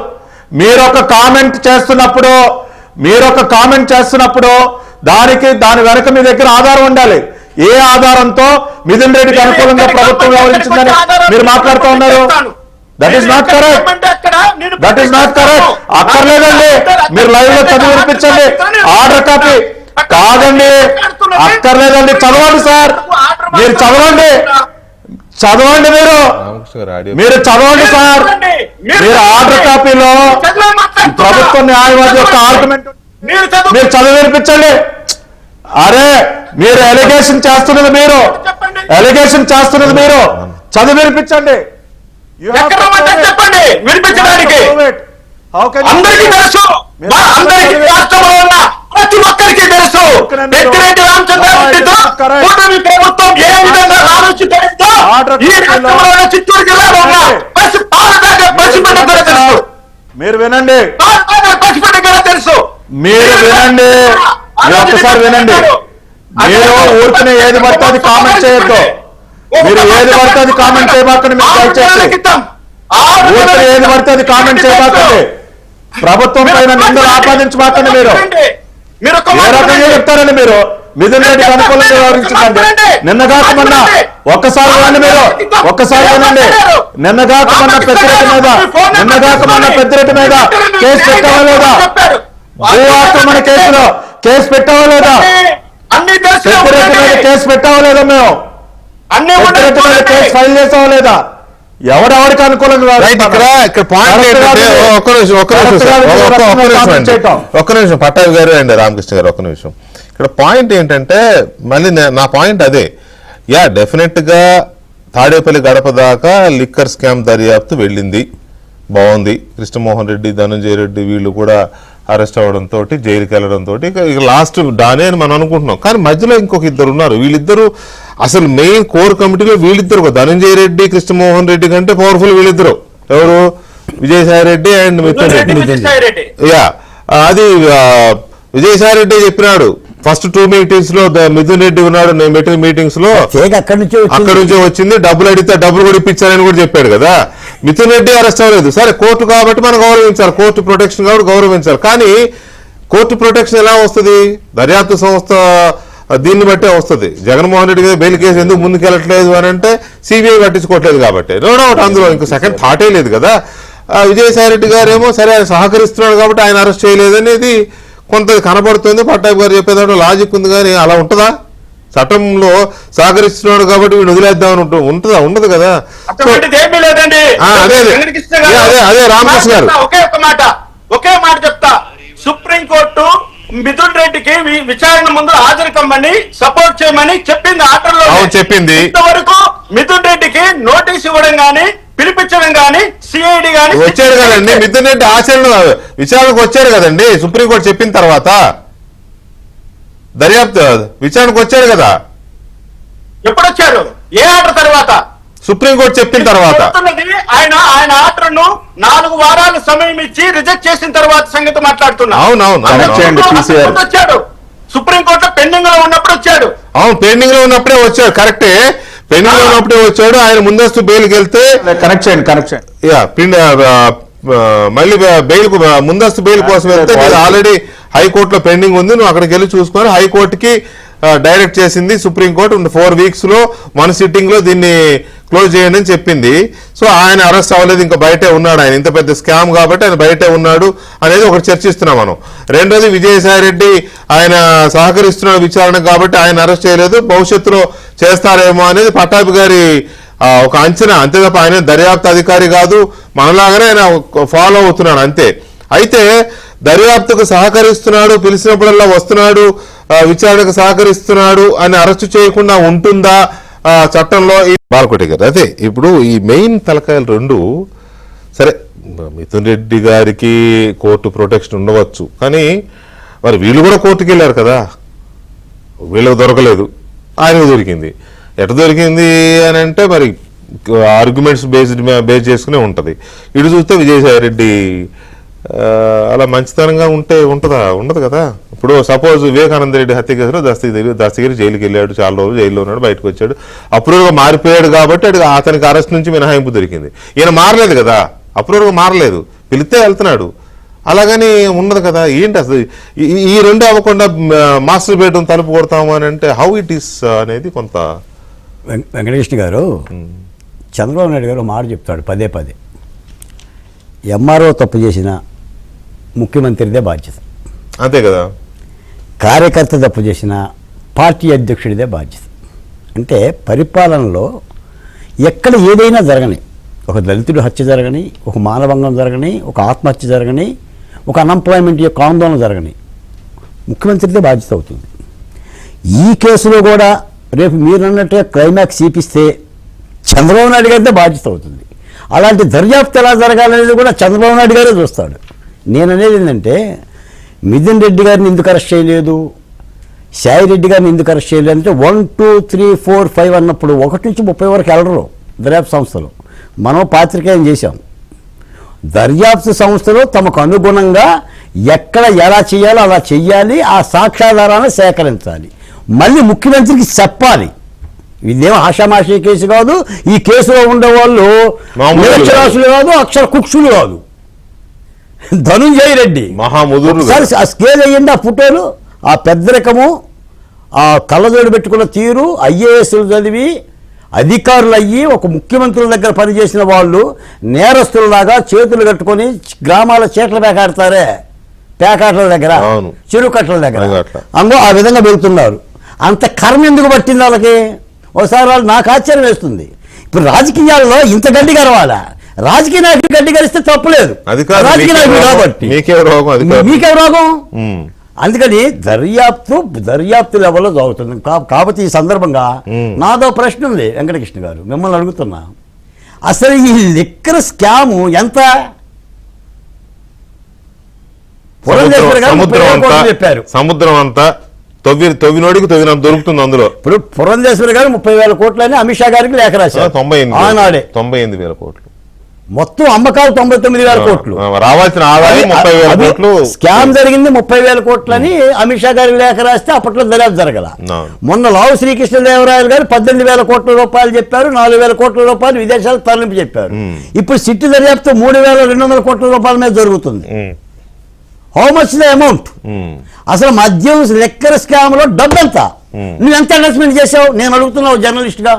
మీరు ఒక కామెంట్ చేస్తున్నప్పుడు దాని వెనక మీ దగ్గర ఆధారం ఉండాలి. ఏ ఆధారంతో మిథున్ రెడ్డికి అనుకూలంగా ప్రభుత్వం వ్యవహరించిందని మీరు మాట్లాడుతూ ఉన్నారు? That is not correct. అక్కర్లేదండి, మీరు లైవ్ లో చదివి వినిపించండి. ఆర్డర్ కాపీ కాదండి, అక్కర్లేదండి. చదవండి సార్, మీరు చదవండి. మీరు చదవండి సార్. మీరు ఆర్డర్ కాపీలో ప్రభుత్వ న్యాయవాది యొక్క ఆర్గ్యుమెంట్ మీరు చదివి వినిపించండి. అరే మీరు ఎలిగేషన్ చేస్తున్నది మీరు చదివి వినిపించండి. చెప్పండి వినిపించడానికి అందరికీ తెలుసు, రాష్ట్రంలో ఉన్న ప్రతి ఒక్కరికి తెలుసు పెద్దిరెడ్డి రామచంద్రారెడ్డితో కూటమి ప్రభుత్వం ఏ విధంగా ఆలోచించిందో ఈ రాష్ట్రంలో చిత్తూరు జిల్లాలో ఉన్న పసిబిడ్డ కూడా తెలుసు. మీరు వినండి, తెలుసు. ఒక్కసారి వినండి. మీరు ఊరికనే ఏది పడితే అది కామెంట్ చేయొద్దు. మీరు ఏది పడితే అది కామెంట్ చేయబాకండి. మీరు దయచేసి ఏది పడితే అది కామెంట్ చేయబాకండి. ప్రభుత్వం పైన నిందలు ఆపాదించబాకండి. మీరు ఏ రకంగా చెప్తారండి? మీరు మిథున్ రెడ్డికి అనుకూలంగా వ్యవహరించండి. నిన్నగాక మొన్న ఒక్కసారి వినండి, మీరు ఒక్కసారి వినండి. నిన్నగాక మొన్న పెద్దిరెడ్డి మీద కేసు పెట్టావా లేదా? భూ ఆక్రమణ కేసులో కేసు పెట్టావా లేదా? పెద్దిరెడ్డి మీద కేసు పెట్టావా లేదా? మేము పెద్దిరెడ్డి మీద కేసు ఫైల్ చేసావా లేదా? ఎవరెవరికి అనుకూలంగా ఒక్క నిమిషం పట్టాభి గారు అండ్ రామకృష్ణ గారు ఒక్క నిమిషం. ఇక్కడ పాయింట్ ఏంటంటే మళ్ళీ నా పాయింట్ అదే. డెఫినెట్ గా తాడేపల్లి గడప దాకా లిక్కర్ స్కామ్ దర్యాప్తు వెళ్ళింది, బాగుంది. కృష్ణమోహన్ రెడ్డి, ధనంజయ రెడ్డి వీళ్ళు కూడా అరెస్ట్ అవ్వడంతో జైలుకి వెళ్ళడంతో ఇక లాస్ట్ డానే అని మనం అనుకుంటున్నాం. కానీ మధ్యలో ఇంకొక ఇద్దరు ఉన్నారు. వీళ్ళిద్దరు అసలు మెయిన్ కోర్ కమిటీలో వీళ్ళిద్దరు, ధనంజయ రెడ్డి, కృష్ణమోహన్ రెడ్డి కంటే పవర్ఫుల్ వీళ్ళిద్దరు. ఎవరు? విజయసాయి రెడ్డి అండ్ మిథున్ రెడ్డి. అది విజయసాయి రెడ్డి చెప్పినాడు ఫస్ట్ 2 మీటింగ్స్ లో. మిథున్ రెడ్డి ఉన్నాడు మీటింగ్స్ లో, అక్కడి నుంచే వచ్చింది. డబ్బులు అడిగితే డబ్బులు కూడా ఇప్పించారని కూడా చెప్పాడు కదా. మిథున్ రెడ్డి అరెస్ట్ అవ్వలేదు. సరే, కోర్టు కాబట్టి మనం గౌరవించాలి, కోర్టు ప్రొటెక్షన్ కాబట్టి గౌరవించాలి. కానీ కోర్టు ప్రొటెక్షన్ ఎలా వస్తుంది? దర్యాప్తు సంస్థ దీన్ని బట్టే వస్తుంది. జగన్మోహన్ రెడ్డి గారు బెయిల్ కేసు ఎందుకు ముందుకెళ్ళట్లేదు అని అంటే సిబిఐ పట్టించుకోవట్లేదు కాబట్టి. నో డౌట్, అందులో ఇంకో సెకండ్ థాటే లేదు కదా. విజయసాయి రెడ్డి గారేమో సరే ఆయన సహకరిస్తున్నాడు కాబట్టి ఆయన అరెస్ట్ చేయలేదనేది కొంత కనబడుతుంది. పట్టాభి గారు చెప్పేదాంట్లో లాజిక్ ఉంది. కానీ అలా ఉంటుందా? చట్టంలో సహకరిస్తున్నాడు కాబట్టి వీడు వదిలేద్దామని ఉంటుందా? ఉండదు కదా. అదే రామకృష్ణ గారు ఒకే మాట చెప్తా. సుప్రీంకోర్టు మిథున్ రెడ్డికి విచారణ ముందు హాజరు కమ్మని సపోర్ట్ చేయమని చెప్పింది ఆర్డర్లో. చెప్పింది. ఇంతవరకు మిథున్ రెడ్డికి నోటీస్ ఇవ్వడం గానీ పిలిపించడం గానీ సిఐడి గానీ వచ్చాడు కదండి. మిథున్ రెడ్డి ఆచరణ విచారణకు వచ్చాడు కదండి. సుప్రీంకోర్టు చెప్పిన తర్వాత దర్యాప్తు విచారణకు వచ్చాడు కదా. ఎప్పుడు వచ్చాడు? ఏ ఆర్డర్ తర్వాత? సుప్రీంకోర్టు చెప్పిన తర్వాత. ఆయన ఆర్డర్ ను 4 వారాలు సమయం ఇచ్చి రిజెక్ట్ చేసిన తర్వాత సంగతి మాట్లాడుతున్నా. వచ్చాడు సుప్రీంకోర్టులో పెండింగ్ లో ఉన్నప్పుడు వచ్చాడు. అవును, పెండింగ్ లో ఉన్నప్పుడే వచ్చాడు. కరెక్టే, పెండింగ్ లో ఉన్నప్పుడే వచ్చాడు. ఆయన ముందస్తు బెయిల్కి వెళ్తే మళ్ళీ బెయిల్ ముందస్తు బెయిల్ కోసం వెళ్తే ఆల్రెడీ హైకోర్టులో పెండింగ్ ఉంది, నువ్వు అక్కడికి వెళ్ళి చూసుకొని హైకోర్టుకి డైరెక్ట్ చేసింది సుప్రీంకోర్టు. 4 వీక్స్ లో 1 సిట్టింగ్ లో దీన్ని క్లోజ్ చేయండి అని చెప్పింది. సో ఆయన అరెస్ట్ అవ్వలేదు, ఇంకా బయటే ఉన్నాడు. ఆయన ఇంత పెద్ద స్కామ్ కాబట్టి ఆయన బయటే ఉన్నాడు అనేది ఒకటి చర్చిస్తున్నాం మనం. రెండోది, విజయసాయి రెడ్డి ఆయన సహకరిస్తున్నాడు విచారణ కాబట్టి ఆయన అరెస్ట్ చేయలేదు, భవిష్యత్తులో చేస్తారేమో అనేది పట్టాభి గారి ఒక అంచనా. అంతే తప్ప ఆయన దర్యాప్తు అధికారి కాదు, మనలాగానే ఆయన ఫాలో అవుతున్నాడు అంతే. అయితే దర్యాప్తుకు సహకరిస్తున్నాడు, పిలిచినప్పుడల్లా వస్తున్నాడు, విచారణకు సహకరిస్తున్నాడు అని అరెస్టు చేయకుండా ఉంటుందా చట్టంలో? బాలకోటి గారు అదే ఇప్పుడు ఈ మెయిన్ తలకాయలు రెండు. సరే, మిథున్ రెడ్డి గారికి కోర్టు ప్రొటెక్షన్ ఉండవచ్చు, కానీ మరి వీళ్ళు కూడా కోర్టుకు వెళ్ళారు కదా. వీళ్ళకి దొరకలేదు, ఆయనకు దొరికింది. ఎట దొరికింది అని అంటే మరి ఆర్గ్యుమెంట్స్ బేస్ చేసుకునే ఉంటుంది. ఇటు చూస్తే విజయసాయి రెడ్డి అలా మంచితనంగా ఉండదు కదా. ఇప్పుడు సపోజ్ వివేకానంద రెడ్డి హత్య కేసులో దస్తగిరి జైలుకి వెళ్ళాడు, చాలా రోజులు జైల్లో ఉన్నాడు, బయటకు వచ్చాడు, అప్రూవ్గా మారిపోయాడు కాబట్టి అతనికి అరెస్ట్ నుంచి మినహాయింపు దొరికింది. ఈయన మారలేదు కదా, అప్రూవ్గా మారలేదు, పిలిస్తే వెళ్తున్నాడు. అలాగని ఉండదు కదా. ఏంటి అసలు ఈ రెండు అవ్వకుండా మాస్టర్ బెడ్రూమ్ తలుపు కొడతాము అని అంటే హౌ ఇట్ ఈస్ అనేది కొంత. వెంకటకృష్ణ గారు, చంద్రబాబు నాయుడు గారు మాట చెప్తాడు పదే పదే, ఎంఆర్ఓ తప్పు చేసిన ముఖ్యమంత్రిదే బాధ్యత, అంతే కదా. కార్యకర్త తప్పు చేసిన పార్టీ అధ్యక్షుడిదే బాధ్యత. అంటే పరిపాలనలో ఎక్కడ ఏదైనా జరగని, ఒక దళితుడు హత్య జరగని, ఒక మానభంగం జరగని, ఒక ఆత్మహత్య జరగని, ఒక అన్ఎంప్లాయ్మెంట్ యొక్క ఆందోళన జరగని, ముఖ్యమంత్రిదే బాధ్యత అవుతుంది. ఈ కేసులో కూడా రేపు మీరు అన్నట్టుగా క్లైమాక్స్ చూపిస్తే చంద్రబాబు నాయుడు గారిదే బాధ్యత అవుతుంది. అలాంటి దర్యాప్తు ఎలా జరగాలనేది కూడా చంద్రబాబు నాయుడు గారే చూస్తాడు. నేను అనేది ఏంటంటే, మిథున్ రెడ్డి గారిని ఎందుకు అరెస్ట్ చేయలేదు, సాయి రెడ్డి గారిని ఎందుకు అరెస్ట్ చేయలేదు అంటే 1, 2, 3, 4, 5 అన్నప్పుడు 1 నుంచి 30 వరకు వెళ్ళరు దర్యాప్తు సంస్థలు. మనం పాత్రికేయం చేశాం. దర్యాప్తు సంస్థలు తమకు అనుగుణంగా ఎక్కడ ఎలా చేయాలో అలా చెయ్యాలి, ఆ సాక్ష్యాధారాన్ని సేకరించాలి, మళ్ళీ ముఖ్యమంత్రికి చెప్పాలి. ఇదేం ఆషామాషి కేసు కాదు. ఈ కేసులో ఉండేవాళ్ళు మామూలు నిరక్షరాస్యులు కాదు, అక్షర కుక్షులు కాదు. ధనుంజయ రెడ్డి మహాముదురు ఒకసారి ఆ స్కేల్ అయ్యింది, ఆ ఫోటోలు, ఆ పెద్దరికము, ఆ కళ్ళజోడు పెట్టుకున్న తీరు, ఐఏఎస్లు చదివి అధికారులు అయ్యి ఒక ముఖ్యమంత్రుల దగ్గర పనిచేసిన వాళ్ళు నేరస్తులలాగా చేతులు కట్టుకొని గ్రామాల చీటలు పేకాటల దగ్గర, అవును. చెరుకట్టల దగ్గర అట్లా. అంగో ఆ విధంగా వెళ్తున్నారు. అంత కర్మ ఎందుకు పట్టింది వాళ్ళకి? ఒకసారి వాళ్ళు నాకు ఆశ్చర్యం వేస్తుంది. ఇప్పుడు రాజకీయాల్లో ఇంత గడ్డి గరవాలా? రాజకీయ నాయకులు గడ్డి గరిస్తే తప్పలేదు, రాజకీయ నాయకులు కాబట్టి మీకే రోగం మీకే రోగం. అందుకని దర్యాప్తు లెవెల్లో జరుగుతుంది. కాబట్టి ఈ సందర్భంగా నాదో ప్రశ్న ఉంది వెంకటకృష్ణ గారు, మిమ్మల్ని అడుగుతున్నా. అసలు ఈ లిక్కర్ స్కాము ఎంత? చెప్పారు సముద్రం అంతా తవ్వినోడికి తవ్వినంత దొరుకుతుంది అందులో. ఇప్పుడు పురంధేశ్వరి గారు 30,000 కోట్లని అమిత్ షా గారికి లేఖ రాశారు. 98,000 కోట్లు మొత్తం అమ్మకాలు 99,000 కోట్లు, రావాల్సిన ఆదాయం 30,000 కోట్లు. స్కామ్ జరిగింది 30,000 కోట్లని అమిత్ షా గారికి లేఖ రాస్తే అప్పట్లో దర్యాప్తు జరగల. మొన్న లావు శ్రీకృష్ణదేవరాయలు గారు 18,000 కోట్ల రూపాయలు చెప్పారు, 4,000 కోట్ల రూపాయలు విదేశాలకు తరలింపు చెప్పారు. ఇప్పుడు సిట్టు దర్యాప్తు 3,200 కోట్ల రూపాయల మీద జరుగుతుంది. How much the amount? అసలు మద్యం లెక్కర్ స్కామ్ లో డబ్బు ఎంత? నువ్వు ఎంత ఇన్వెస్ట్మెంట్ చేసావు? నేను అడుగుతున్నావు జర్నలిస్ట్ గా,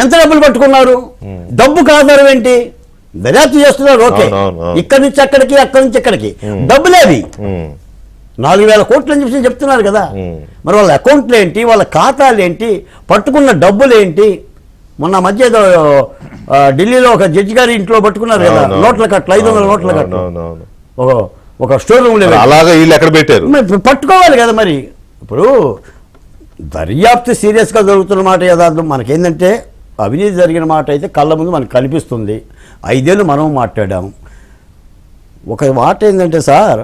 ఎంత డబ్బులు పట్టుకున్నారు? డబ్బుకు ఆధారం ఏంటి? దర్యాప్తు చేస్తున్నారు, ఓకే, ఇక్కడి నుంచి అక్కడికి, అక్కడి నుంచి ఇక్కడికి డబ్బులేవి 4,000 కోట్లు అని చెప్పి చెప్తున్నారు కదా. మరి వాళ్ళ అకౌంట్లు ఏంటి, వాళ్ళ ఖాతాలు ఏంటి, పట్టుకున్న డబ్బులు ఏంటి? మొన్న మధ్య ఏదో ఢిల్లీలో ఒక జడ్జి గారి ఇంట్లో పట్టుకున్నారు కదా, నోట్ల కట్టలు, 500 నోట్ల కట్టలు ఒక స్టోర్ రూమ్ లో. అలాగా వీళ్ళు ఎక్కడ పెట్టారు? పట్టుకోవాలి కదా. మరి ఇప్పుడు దర్యాప్తు సీరియస్గా జరుగుతున్న మాట యథార్థం. మనకేంటంటే అవినీతి జరిగిన మాట అయితే కళ్ళ ముందు మనకు కనిపిస్తుంది. 5 ఏళ్ళు మనం మాట్లాడాము. ఒక మాట ఏంటంటే సార్,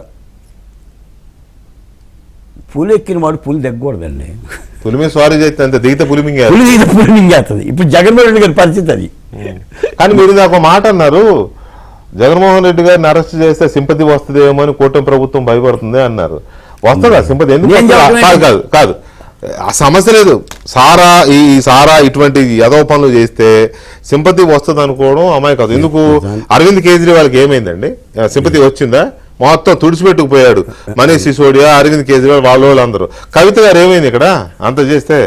పులి ఎక్కిన వాడు పులి దిగకూడదండి. పులి మీద స్వారీ చేస్తే అంత దిగితే పులి మింగేస్తుంది. ఇప్పుడు జగన్మోహన్ రెడ్డి గారి పరిస్థితి అది. కానీ మీరు నాకు మాట అన్నారు, జగన్మోహన్ రెడ్డి గారిని అరెస్ట్ చేస్తే సింపతి వస్తుందేమో అని కూటమి ప్రభుత్వం భయపడుతుంది అన్నారు. వస్తుందా సింపతి? ఎందుకు కాదు, ఆ సమస్య లేదు. సారా ఇటువంటి యదవ పనులు చేస్తే సింపతి వస్తుంది అనుకోవడం అమ్మాయి కాదు. ఎందుకు? అరవింద్ కేజ్రీవాల్కి ఏమైందండి? సింపతి వచ్చిందా? మొత్తం తుడిచిపెట్టుకుపోయాడు మనీష్ సిసోడియా, అరవింద్ కేజ్రీవాల్, వాళ్ళందరూ. కవిత గారు ఏమైంది ఇక్కడ? అంత చేస్తే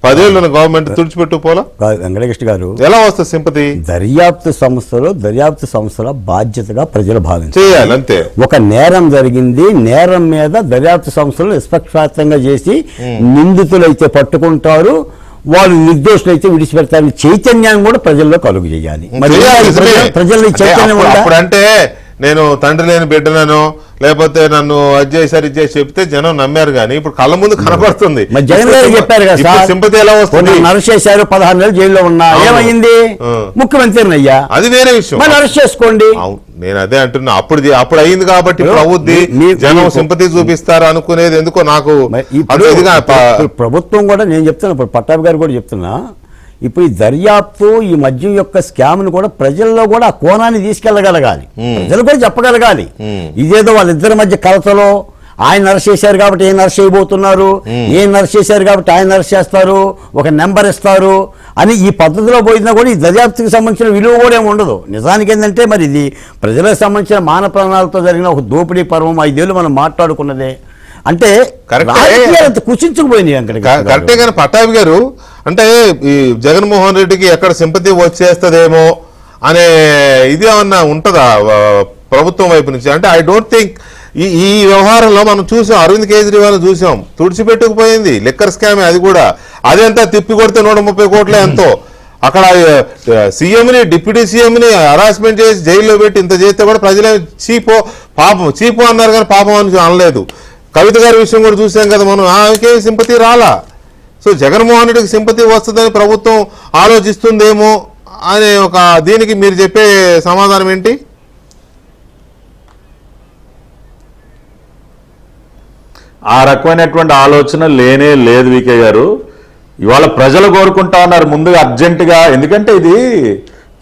10 ఏళ్ళు గవర్నమెంట్ తుడిచిపెట్టుకుపోలా? వెంకటకృష్ణ గారు, ఎలా వస్తుంది సింపతి? దర్యాప్తు సంస్థల బాధ్యతగా ప్రజలు చేయాలి అంతే. ఒక నేరం జరిగింది, నేరం మీద దర్యాప్తు సంస్థలు నిష్పక్షపాతంగా చేసి నిందితులైతే పట్టుకుంటారు, వాళ్ళు నిర్దోషులైతే విడిచిపెడతారని చైతన్యాన్ని కూడా ప్రజల్లో కలుగు చేయాలి. ప్రజల్లో చైతన్యం అంటే నేను తండ్రి లేని బిడ్డలను, లేకపోతే నన్ను అది చేశారు ఇది చేసి చెప్తే జనం నమ్మారు. కానీ ఇప్పుడు కళ్ళ ముందు కనపడుతుంది. జగన్ గారు చెప్పారు కదా, సింపతి ఎలా వస్తుంది? అరెస్ట్ చేశారు, 16 నెలలు జైల్లో ఉన్నా, ఏమైంది? ముఖ్యమంత్రిని అయ్యా, అది వేరే విషయం. మరి అరెస్ట్ చేసుకోండి. నేను అదే అంటున్నా, అప్పుడు అయింది కాబట్టి ప్రబుద్ధి జనం సింపతి చూపిస్తారు అనుకునేది ఎందుకో నాకు. ప్రభుత్వం కూడా నేను చెప్తున్నా, ఇప్పుడు పట్టాభి గారు కూడా చెప్తున్నా, ఇప్పుడు ఈ దర్యాప్తు, ఈ మద్యం యొక్క స్కామ్ను కూడా ప్రజల్లో కూడా ఆ కోణాన్ని తీసుకెళ్ళగలగాలి, ప్రజలు కూడా చెప్పగలగాలి. ఇదేదో వాళ్ళిద్దరి మధ్య కలతలో ఆయన అరెస్ట్ చేశారు కాబట్టి ఈయన అరెస్ట్ చేయబోతున్నారు, ఈయన అరెస్ట్ చేశారు కాబట్టి ఆయన అరెస్ట్ చేస్తారు, ఒక నెంబర్ ఇస్తారు అని ఈ పద్ధతిలో పోయినా కూడా ఈ దర్యాప్తుకి సంబంధించిన విలువ కూడా ఏమి ఉండదు. నిజానికి ఏంటంటే మరి ఇది ప్రజలకు సంబంధించిన మాన ప్రాణాలతో జరిగిన ఒక దోపిడీ పర్వం. 5 ఏళ్ళు మనం మాట్లాడుకున్నదే. అంటే కుచించుకుపోయింది కరెక్టే. కానీ పట్టాభి గారు అంటే ఈ జగన్మోహన్ రెడ్డికి ఎక్కడ సింపతి వచ్చేస్తుందేమో అనే ఇది ఏమన్నా ఉంటుందా ప్రభుత్వం వైపు నుంచి? అంటే ఐ డోంట్ థింక్. ఈ వ్యవహారంలో మనం చూసాం, అరవింద్ కేజ్రీవాల్ చూసాం, తుడిచిపెట్టుకుపోయింది లిక్కర్ స్కామ్. అది కూడా అదంతా తిప్పి కొడితే 130 కోట్లే ఎంతో. అక్కడ సీఎంని, డిప్యూటీ సీఎంని హరాస్మెంట్ చేసి జైల్లో పెట్టి ఇంత చేస్తే కూడా ప్రజలే చీపు అన్నారు, కానీ పాపం అని అనలేదు. కవిత గారి విషయం కూడా చూసాం కదా మనం, ఆమెకే సింపతి రాలా. సో జగన్మోహన్ రెడ్డికి సింపతి వస్తుందని ప్రభుత్వం ఆలోచిస్తుందేమో అనే ఒక దీనికి మీరు చెప్పే సమాధానం ఏంటి? ఆ రకమైనటువంటి ఆలోచన లేనే లేదు వికే గారు. ఇవాళ ప్రజలు కోరుకుంటా ఉన్నారు ముందుగా అర్జెంటుగా. ఎందుకంటే ఇది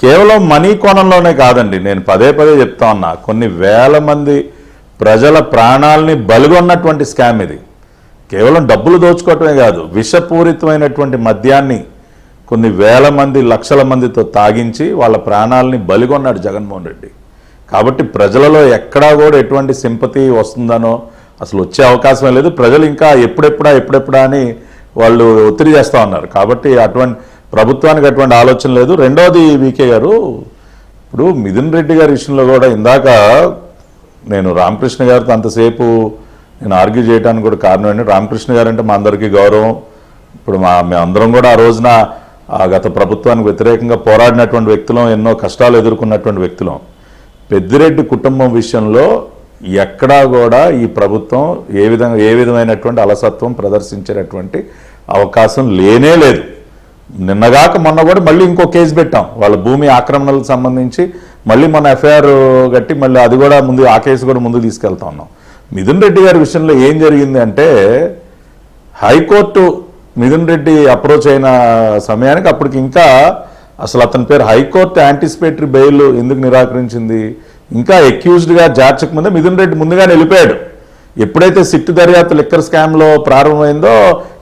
కేవలం మనీ కోణంలోనే కాదండి, నేను పదే చెప్తా ఉన్నా, కొన్ని వేల మంది ప్రజల ప్రాణాలని బలిగొన్నటువంటి స్కామ్ ఇది. కేవలం డబ్బులు దోచుకోవటమే కాదు, విషపూరితమైనటువంటి మద్యాన్ని కొన్ని వేల మంది లక్షల మందితో తాగించి వాళ్ళ ప్రాణాలని బలిగొన్నాడు జగన్మోహన్ రెడ్డి. కాబట్టి ప్రజలలో ఎక్కడా కూడా ఎటువంటి సింపతి వస్తుందనో అసలు వచ్చే అవకాశం లేదు. ప్రజలు ఇంకా ఎప్పుడెప్పుడా అని వాళ్ళు ఒత్తిడి చేస్తూ ఉన్నారు. కాబట్టి అటువంటి ప్రభుత్వానికి అటువంటి ఆలోచన లేదు. రెండోది వీకే గారు, ఇప్పుడు మిథున్ రెడ్డి గారి విషయంలో కూడా ఇందాక నేను రామకృష్ణ గారితో అంతసేపు నేను ఆర్గ్యూ చేయడానికి కూడా కారణం ఏంటి, రామకృష్ణ గారు అంటే మా అందరికీ గౌరవం. ఇప్పుడు మేమందరం కూడా ఆ రోజున గత ప్రభుత్వానికి వ్యతిరేకంగా పోరాడినటువంటి వ్యక్తులం, ఎన్నో కష్టాలు ఎదుర్కొన్నటువంటి వ్యక్తులం. పెద్దిరెడ్డి కుటుంబం విషయంలో ఎక్కడా కూడా ఈ ప్రభుత్వం ఏ విధమైనటువంటి అలసత్వం ప్రదర్శించేటటువంటి అవకాశం లేనే లేదు. నిన్నగాక మొన్న కూడా మళ్ళీ ఇంకో కేసు పెట్టాం వాళ్ళ భూమి ఆక్రమణలకు సంబంధించి, మళ్ళీ మన ఎఫ్ఐఆర్ కట్టి మళ్ళీ అది కూడా ఆ కేసు కూడా ముందు తీసుకెళ్తా ఉన్నాం. మిథున్ రెడ్డి గారి విషయంలో ఏం జరిగింది అంటే, హైకోర్టు మిథున్ రెడ్డి అప్రోచ్ అయిన సమయానికి అప్పటికి ఇంకా అసలు అతని పేరు హైకోర్టు యాంటిసిపేటరీ బెయిల్ ఎందుకు నిరాకరించింది, ఇంకా అక్యూజ్డ్గా చేర్చక ముందే మిథున్ రెడ్డి ముందుగానే వెళ్ళిపోయాడు. ఎప్పుడైతే సిట్టు దర్యాప్తు లిక్కర్ స్కామ్లో ప్రారంభమైందో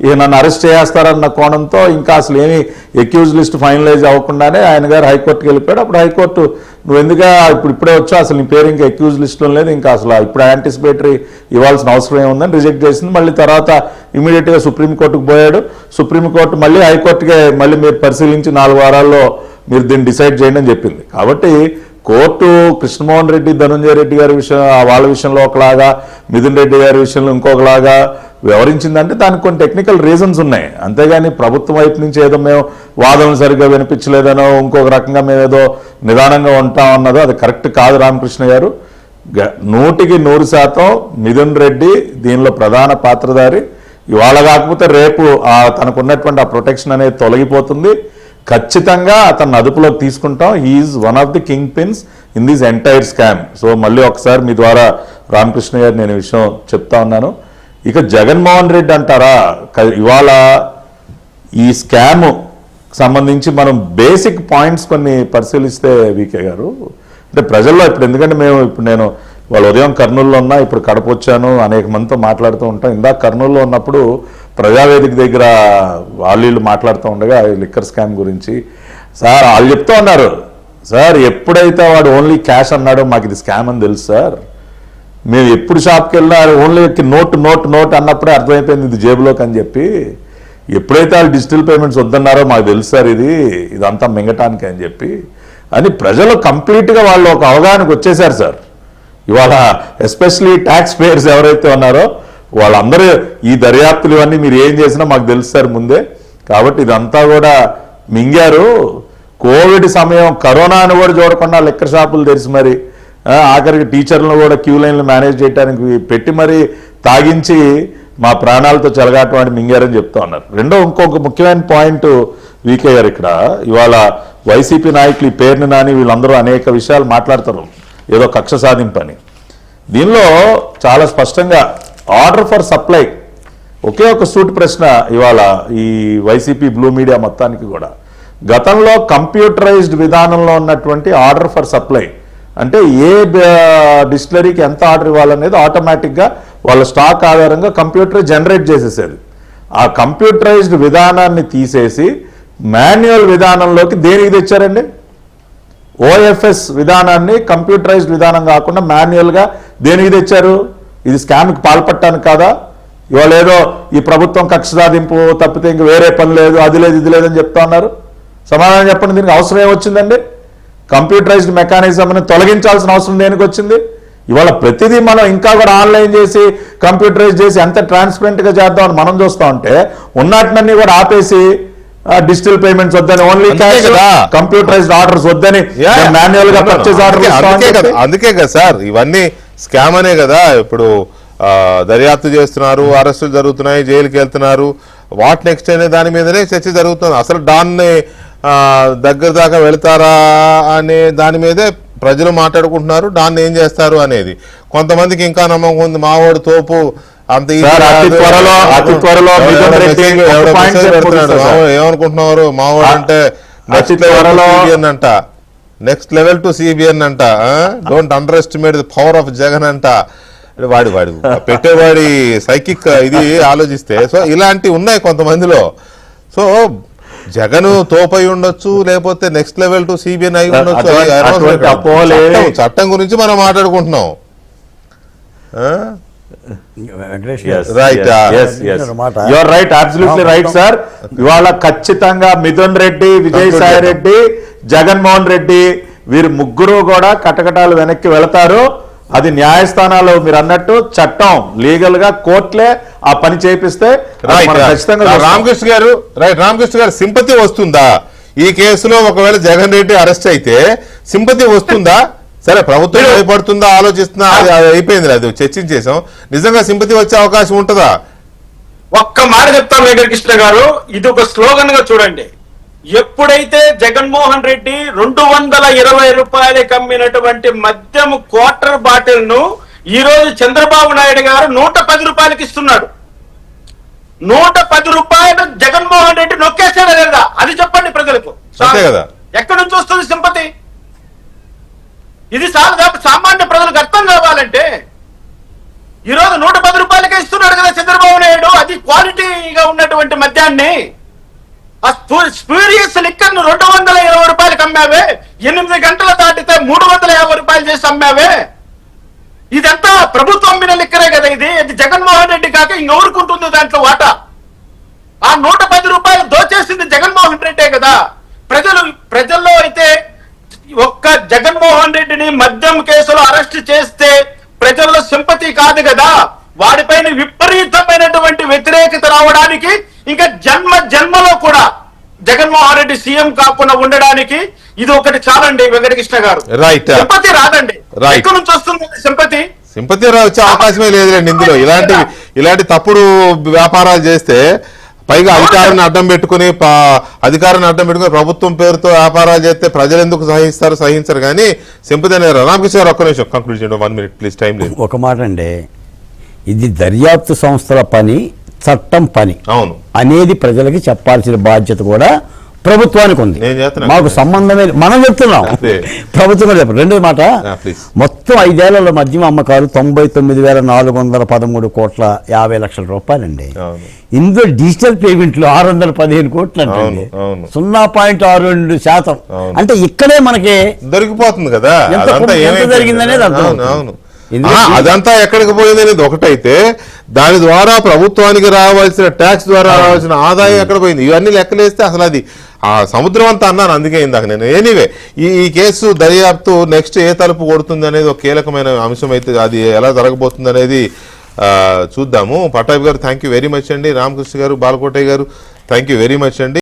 ఇక నన్ను అరెస్ట్ చేస్తారన్న కోణంతో ఇంకా అసలు ఏమి అక్యూజ్ లిస్ట్ ఫైనలైజ్ అవ్వకుండానే ఆయన గారు హైకోర్టుకి వెళ్ళిపోయాడు. అప్పుడు హైకోర్టు నువ్వు ఎందుగా ఇప్పుడే వచ్చా, అసలు నీ పేరు ఇంకా అక్యూజ్ లిస్టులో లేదు, ఇంకా అసలు ఇప్పుడు యాంటిసిపేటరీ ఇవ్వాల్సిన అవసరం ఏముందని రిజెక్ట్ చేసింది. మళ్ళీ తర్వాత ఇమీడియట్గా సుప్రీంకోర్టుకు పోయాడు. సుప్రీంకోర్టు మళ్ళీ హైకోర్టుకే మళ్ళీ మీరు పరిశీలించి 4 వారాల్లో మీరు దీన్ని డిసైడ్ చేయండి అని చెప్పింది. కాబట్టి కోర్టు కృష్ణమోహన్ రెడ్డి, ధనంజయ రెడ్డి గారి వాళ్ళ విషయంలో ఒకలాగా, మిథున్ రెడ్డి గారి విషయంలో ఇంకొకలాగా వ్యవహరించిందంటే దానికి కొన్ని టెక్నికల్ రీజన్స్ ఉన్నాయి. అంతేగాని ప్రభుత్వం వైపు నుంచి ఏదో మేము వాదనలు సరిగ్గా వినిపించలేదనో ఇంకొక రకంగా మేము ఏదో నిదానంగా ఉంటామన్నదో అది కరెక్ట్ కాదు. రామకృష్ణ గారు 100% మిథున్ రెడ్డి దీనిలో ప్రధాన పాత్రధారి. ఇవాళ కాకపోతే రేపు తనకున్నటువంటి ఆ ప్రొటెక్షన్ అనేది తొలగిపోతుంది. ఖచ్చితంగా అతన్ని అదుపులోకి తీసుకుంటాం. He's one of the kingpins in this entire scam. So మళ్ళీ ఒకసారి మీ ద్వారా రామకృష్ణ గారు నేను ఈ విషయం చెప్తా ఉన్నాను. ఇక జగన్మోహన్ రెడ్డి అంటారా, ఇవాళ ఈ స్కామ్ సంబంధించి మనం బేసిక్ పాయింట్స్ కొన్ని పరిశీలిస్తే వీకే గారు, అంటే ప్రజల్లో ఇప్పుడు ఎందుకంటే నేను వాళ్ళు ఉదయం కర్నూలులో ఉన్నా, ఇప్పుడు కడప వచ్చాను, అనేక మందితో మాట్లాడుతూ ఉంటాం. ఇందాక కర్నూలులో ఉన్నప్పుడు ప్రజావేదిక దగ్గర వాళ్ళు మాట్లాడుతూ ఉండగా లిక్కర్ స్కామ్ గురించి సార్ వాళ్ళు చెప్తూ ఉన్నారు, సార్ ఎప్పుడైతే వాడు ఓన్లీ క్యాష్ అన్నాడో మాకు ఇది స్కామ్ అని తెలుసు సార్. మేము ఎప్పుడు షాప్కి వెళ్ళినా ఓన్లీ నోట్ అన్నప్పుడే అర్థమైపోయింది ఇది జేబులోకి అని చెప్పి. ఎప్పుడైతే వాళ్ళు డిజిటల్ పేమెంట్స్ వద్దన్నారో మాకు తెలుసు సార్ ఇదంతా మింగటానికి అని చెప్పి అని ప్రజలు కంప్లీట్గా వాళ్ళు ఒక అవగాహనకు వచ్చేసారు సార్. ఇవాళ ఎస్పెషలీ ట్యాక్స్ పేయర్స్ ఎవరైతే ఉన్నారో వాళ్ళందరూ ఈ దర్యాప్తులు ఇవన్నీ మీరు ఏం చేసినా మాకు తెలుసు సార్ ముందే. కాబట్టి ఇదంతా కూడా మింగారు. కోవిడ్ సమయం కరోనాను కూడా చూడకుండా లిక్కర్ షాపులు తెరిచి మరి ఆఖరికి టీచర్లను కూడా క్యూ లైన్లు మేనేజ్ చేయడానికి పెట్టి మరి తాగించి మా ప్రాణాలతో చెలగాటం మింగారని చెప్తా ఉన్నారు. ఇంకొక ముఖ్యమైన పాయింట్ వీకే గారు, ఇక్కడ ఇవాళ వైసీపీ నాయకులు ఈ పేరుని నాని వీళ్ళందరూ అనేక విషయాలు మాట్లాడతారు, ఏదో కక్ష సాధింపని. దీనిలో చాలా స్పష్టంగా ఆర్డర్ ఫర్ సప్లై ఒకే ఒక సూటి ప్రశ్న ఇవాళ ఈ వైసీపీ బ్లూ మీడియా మొత్తానికి కూడా. గతంలో కంప్యూటరైజ్డ్ విధానంలో ఉన్నటువంటి ఆర్డర్ ఫర్ సప్లై అంటే ఏ డిస్టిలరీకి ఎంత ఆర్డర్ ఇవ్వాలనేది ఆటోమేటిక్గా వాళ్ళ స్టాక్ ఆధారంగా కంప్యూటర్ జనరేట్ చేసేసేది. ఆ కంప్యూటరైజ్డ్ విధానాన్ని తీసేసి మాన్యువల్ విధానంలోకి దేనికి తెచ్చారండి? ఓఎఫ్ఎస్ విధానాన్ని కంప్యూటరైజ్డ్ విధానం కాకుండా మాన్యువల్గా దేనికి తెచ్చారు? ఇది స్కామ్కి పాల్పడటానికి కాదా? ఇవాళ ఏదో ఈ ప్రభుత్వం కక్ష సాధింపు తప్పితే ఇంక వేరే పని లేదు, అది లేదు ఇది లేదని చెప్తా ఉన్నారు. సమాధానం చెప్పండి, దీనికి అవసరం ఏమొచ్చిందండి? కంప్యూటరైజ్డ్ మెకానిజంని తొలగించాల్సిన అవసరం దేనికి వచ్చింది? ఇవాళ ప్రతిదీ మనం ఇంకా కూడా ఆన్లైన్ చేసి కంప్యూటరైజ్ చేసి ఎంత ట్రాన్స్పరెంట్గా చేద్దామని మనం చూస్తూ ఉంటే ఉన్నట్లన్నీ కూడా ఆపేసి డిజిటల్ పేమెంట్స్ వద్దని, ఓన్లీ క్యాష్, కంప్యూటరైజ్డ్ ఆర్డర్స్ వద్దని, మాన్యువల్ గా పర్చేజ్ ఆర్డర్. అందుకే కదా సార్ ఇవన్నీ స్కామ్ అనే కదా. ఇప్పుడు దర్యాప్తు చేస్తున్నారు, అరెస్టులు జరుగుతున్నాయి, జైలుకి వెళ్తున్నారు. వాట్ నెక్స్ట్ అనే దాని మీదనే చర్చ జరుగుతుంది. అసలు డాన్ని దగ్గర దాకా వెళతారా అనే దాని మీదే ప్రజలు మాట్లాడుకుంటున్నారు. దాన్ని ఏం చేస్తారు అనేది కొంతమందికి ఇంకా నమ్మకం ఉంది. మావాడు తోపు అంత ఏమనుకుంటున్నారు? మావాడు అంటే నెక్స్ట్ లెవెల్ టు సిబిఎన్ అంట. Don't under estimate the power of Jagan అంట. వాడు పెట్టేవాడి సైకిక్ ఇది ఆలోచిస్తే. సో ఇలాంటివి ఉన్నాయి కొంతమందిలో. సో జగన్ తోపై ఉండొచ్చు, లేకపోతే నెక్స్ట్ లెవెల్ టు సిబిఎన్ అయి ఉండొచ్చు. అటువంటి అపోహలే. చట్టం గురించి మనం మాట్లాడుకుంటున్నాం. Venkatesh Yes, Right, yes, yes. You are right, absolutely right, sir. ఇవాళ ఖచ్చితంగా మిథున్ రెడ్డి, విజయసాయి రెడ్డి, జగన్మోహన్ రెడ్డి వీరు ముగ్గురు కూడా కటకటాలు వెనక్కి వెళతారు. అది న్యాయస్థానాలు మీరు అన్నట్టు చట్టం లీగల్ గా కోర్టులే ఆ పని చేపిస్తే అది మనం ఖచ్చితంగా చూస్తాం. రామకృష్ణ గారు సింపతి వస్తుందా ఈ కేసులో? ఒకవేళ జగన్ రెడ్డి అరెస్ట్ అయితే సింపతి వస్తుందా? సరే, ప్రభుత్వం భయపడుతుందా, ఆలోచిస్తుందా, అది అయిపోయింది, అది చర్చించేసాం. నిజంగా సింపతి వచ్చే అవకాశం ఉంటుందా? ఒక్క మాట చెప్తాం వెంకటకృష్ణ గారు, ఇది ఒక స్లోగన్ గా చూడండి. ఎప్పుడైతే జగన్మోహన్ రెడ్డి 220 రూపాయలకి అమ్మినటువంటి మద్యం క్వార్టర్ బాటిల్ ను ఈ రోజు చంద్రబాబు నాయుడు గారు 110 రూపాయలకి ఇస్తున్నాడు. 110 రూపాయలు జగన్మోహన్ రెడ్డి నొక్కేసాడా లేదా అది చెప్పండి ప్రజలకు. అంతే కదా. ఎక్కడి నుంచి వస్తుంది సింపతి? ఇది సామాన్య ప్రజలకు అర్థం కావాలంటే ఈరోజు 110 రూపాయలకే ఇస్తున్నాడు కదా చంద్రబాబు నాయుడు. అది క్వాలిటీగా ఉన్నటువంటి మద్యాన్ని, ఆ స్పూరియస్ లిక్కర్ ను 220 రూపాయలకి అమ్మావే, 8 గంటలు దాటితే 350 రూపాయలు చేసి అమ్మావే. ఇదంతా ప్రభుత్వం అమ్మిన లిక్కరే కదా ఇది. ఇది జగన్మోహన్ రెడ్డి కాక ఇంకెవరికి ఉంటుంది దాంట్లో వాటా? ఆ 110 రూపాయలు దోచేసింది జగన్మోహన్ రెడ్డే కదా. ప్రజల్లో అయితే ఒక్క జగన్మోహన్ రెడ్డిని మద్యం కేసులో అరెస్ట్ చేస్తే ప్రజల్లో సింపతి కాదు కదా, వాడిపైన విపరీతమైనటువంటి వ్యతిరేకత రావడానికి ఇంకా జన్మలో కూడా జగన్మోహన్ రెడ్డి సీఎం కాకుండా ఉండడానికి ఇది ఒకటి చాలండి వెంకటకృష్ణ గారు. రైట్. సింపతి రాదండి. ఎక్కడి నుంచి వస్తుంది సింపతి? సింపతి వచ్చే అవకాశమే లేదులేండి ఇందులో. ఇలాంటి తప్పుడు వ్యాపారాలు చేస్తే, పైగా అధికారాన్ని అడ్డం పెట్టుకుని ప్రభుత్వం పేరుతో వ్యాపారాలు చేస్తే ప్రజలు ఎందుకు సహించరు కానీ సింపతి అనేది. రామకృష్ణ గారు ఒక్క నిమిషం కంక్లూడ్ చేయండి, 1 minute ప్లీజ్, టైం లేదు. ఒక మాట అండి, ఇది దర్యాప్తు సంస్థల పని, చట్టం పని అవును అనేది ప్రజలకి చెప్పాల్సిన బాధ్యత కూడా ప్రభుత్వానికి ఉంది. నేను చేస్తున్నాను. మాకు సంబంధమే, మనం చెప్తున్నాం, అదే. ప్రభుత్వం కూడా చెప్పండి. రెండో మాట, ప్లీజ్. మొత్తం 5 ఏళ్లలో మద్యం అమ్మకాలు 99,413 కోట్ల 50 లక్షల రూపాయలండి. అవును. ఇందులో డిజిటల్ పేమెంట్లు 615 కోట్లు అంటే అవును, అవును. 0.62%. అవును. అంటే ఇక్కడే మనకి దొరికిపోతుంది కదా ఎంత అదంతా ఏమైపోయింది? జరిగిందనేది అర్థం అవును, అవును. ఇందులో అదంతా ఎక్కడికి పోయింది అనేది ఒకటైతే, దాని ద్వారా ప్రభుత్వానికి రావాల్సిన ట్యాక్స్ ద్వారా రావాల్సిన ఆదాయం ఎక్కడ పోయింది, ఇవన్నీ లెక్కలేస్తే అసలు అది ఆ సముద్రం అంతా అన్నాను. అందుకే ఇందాక నేను ఎనీవే ఈ కేసు దర్యాప్తు నెక్స్ట్ ఏ తలుపు కొడుతుంది అనేది ఒక కీలకమైన అంశం అయితే, అది ఎలా జరగబోతుంది అనేది చూద్దాము. పట్టాభి గారు థ్యాంక్ యూ వెరీ మచ్ అండి. రామకృష్ణ గారు, బాలకోటయ్య గారు థ్యాంక్ యూ వెరీ మచ్ అండి.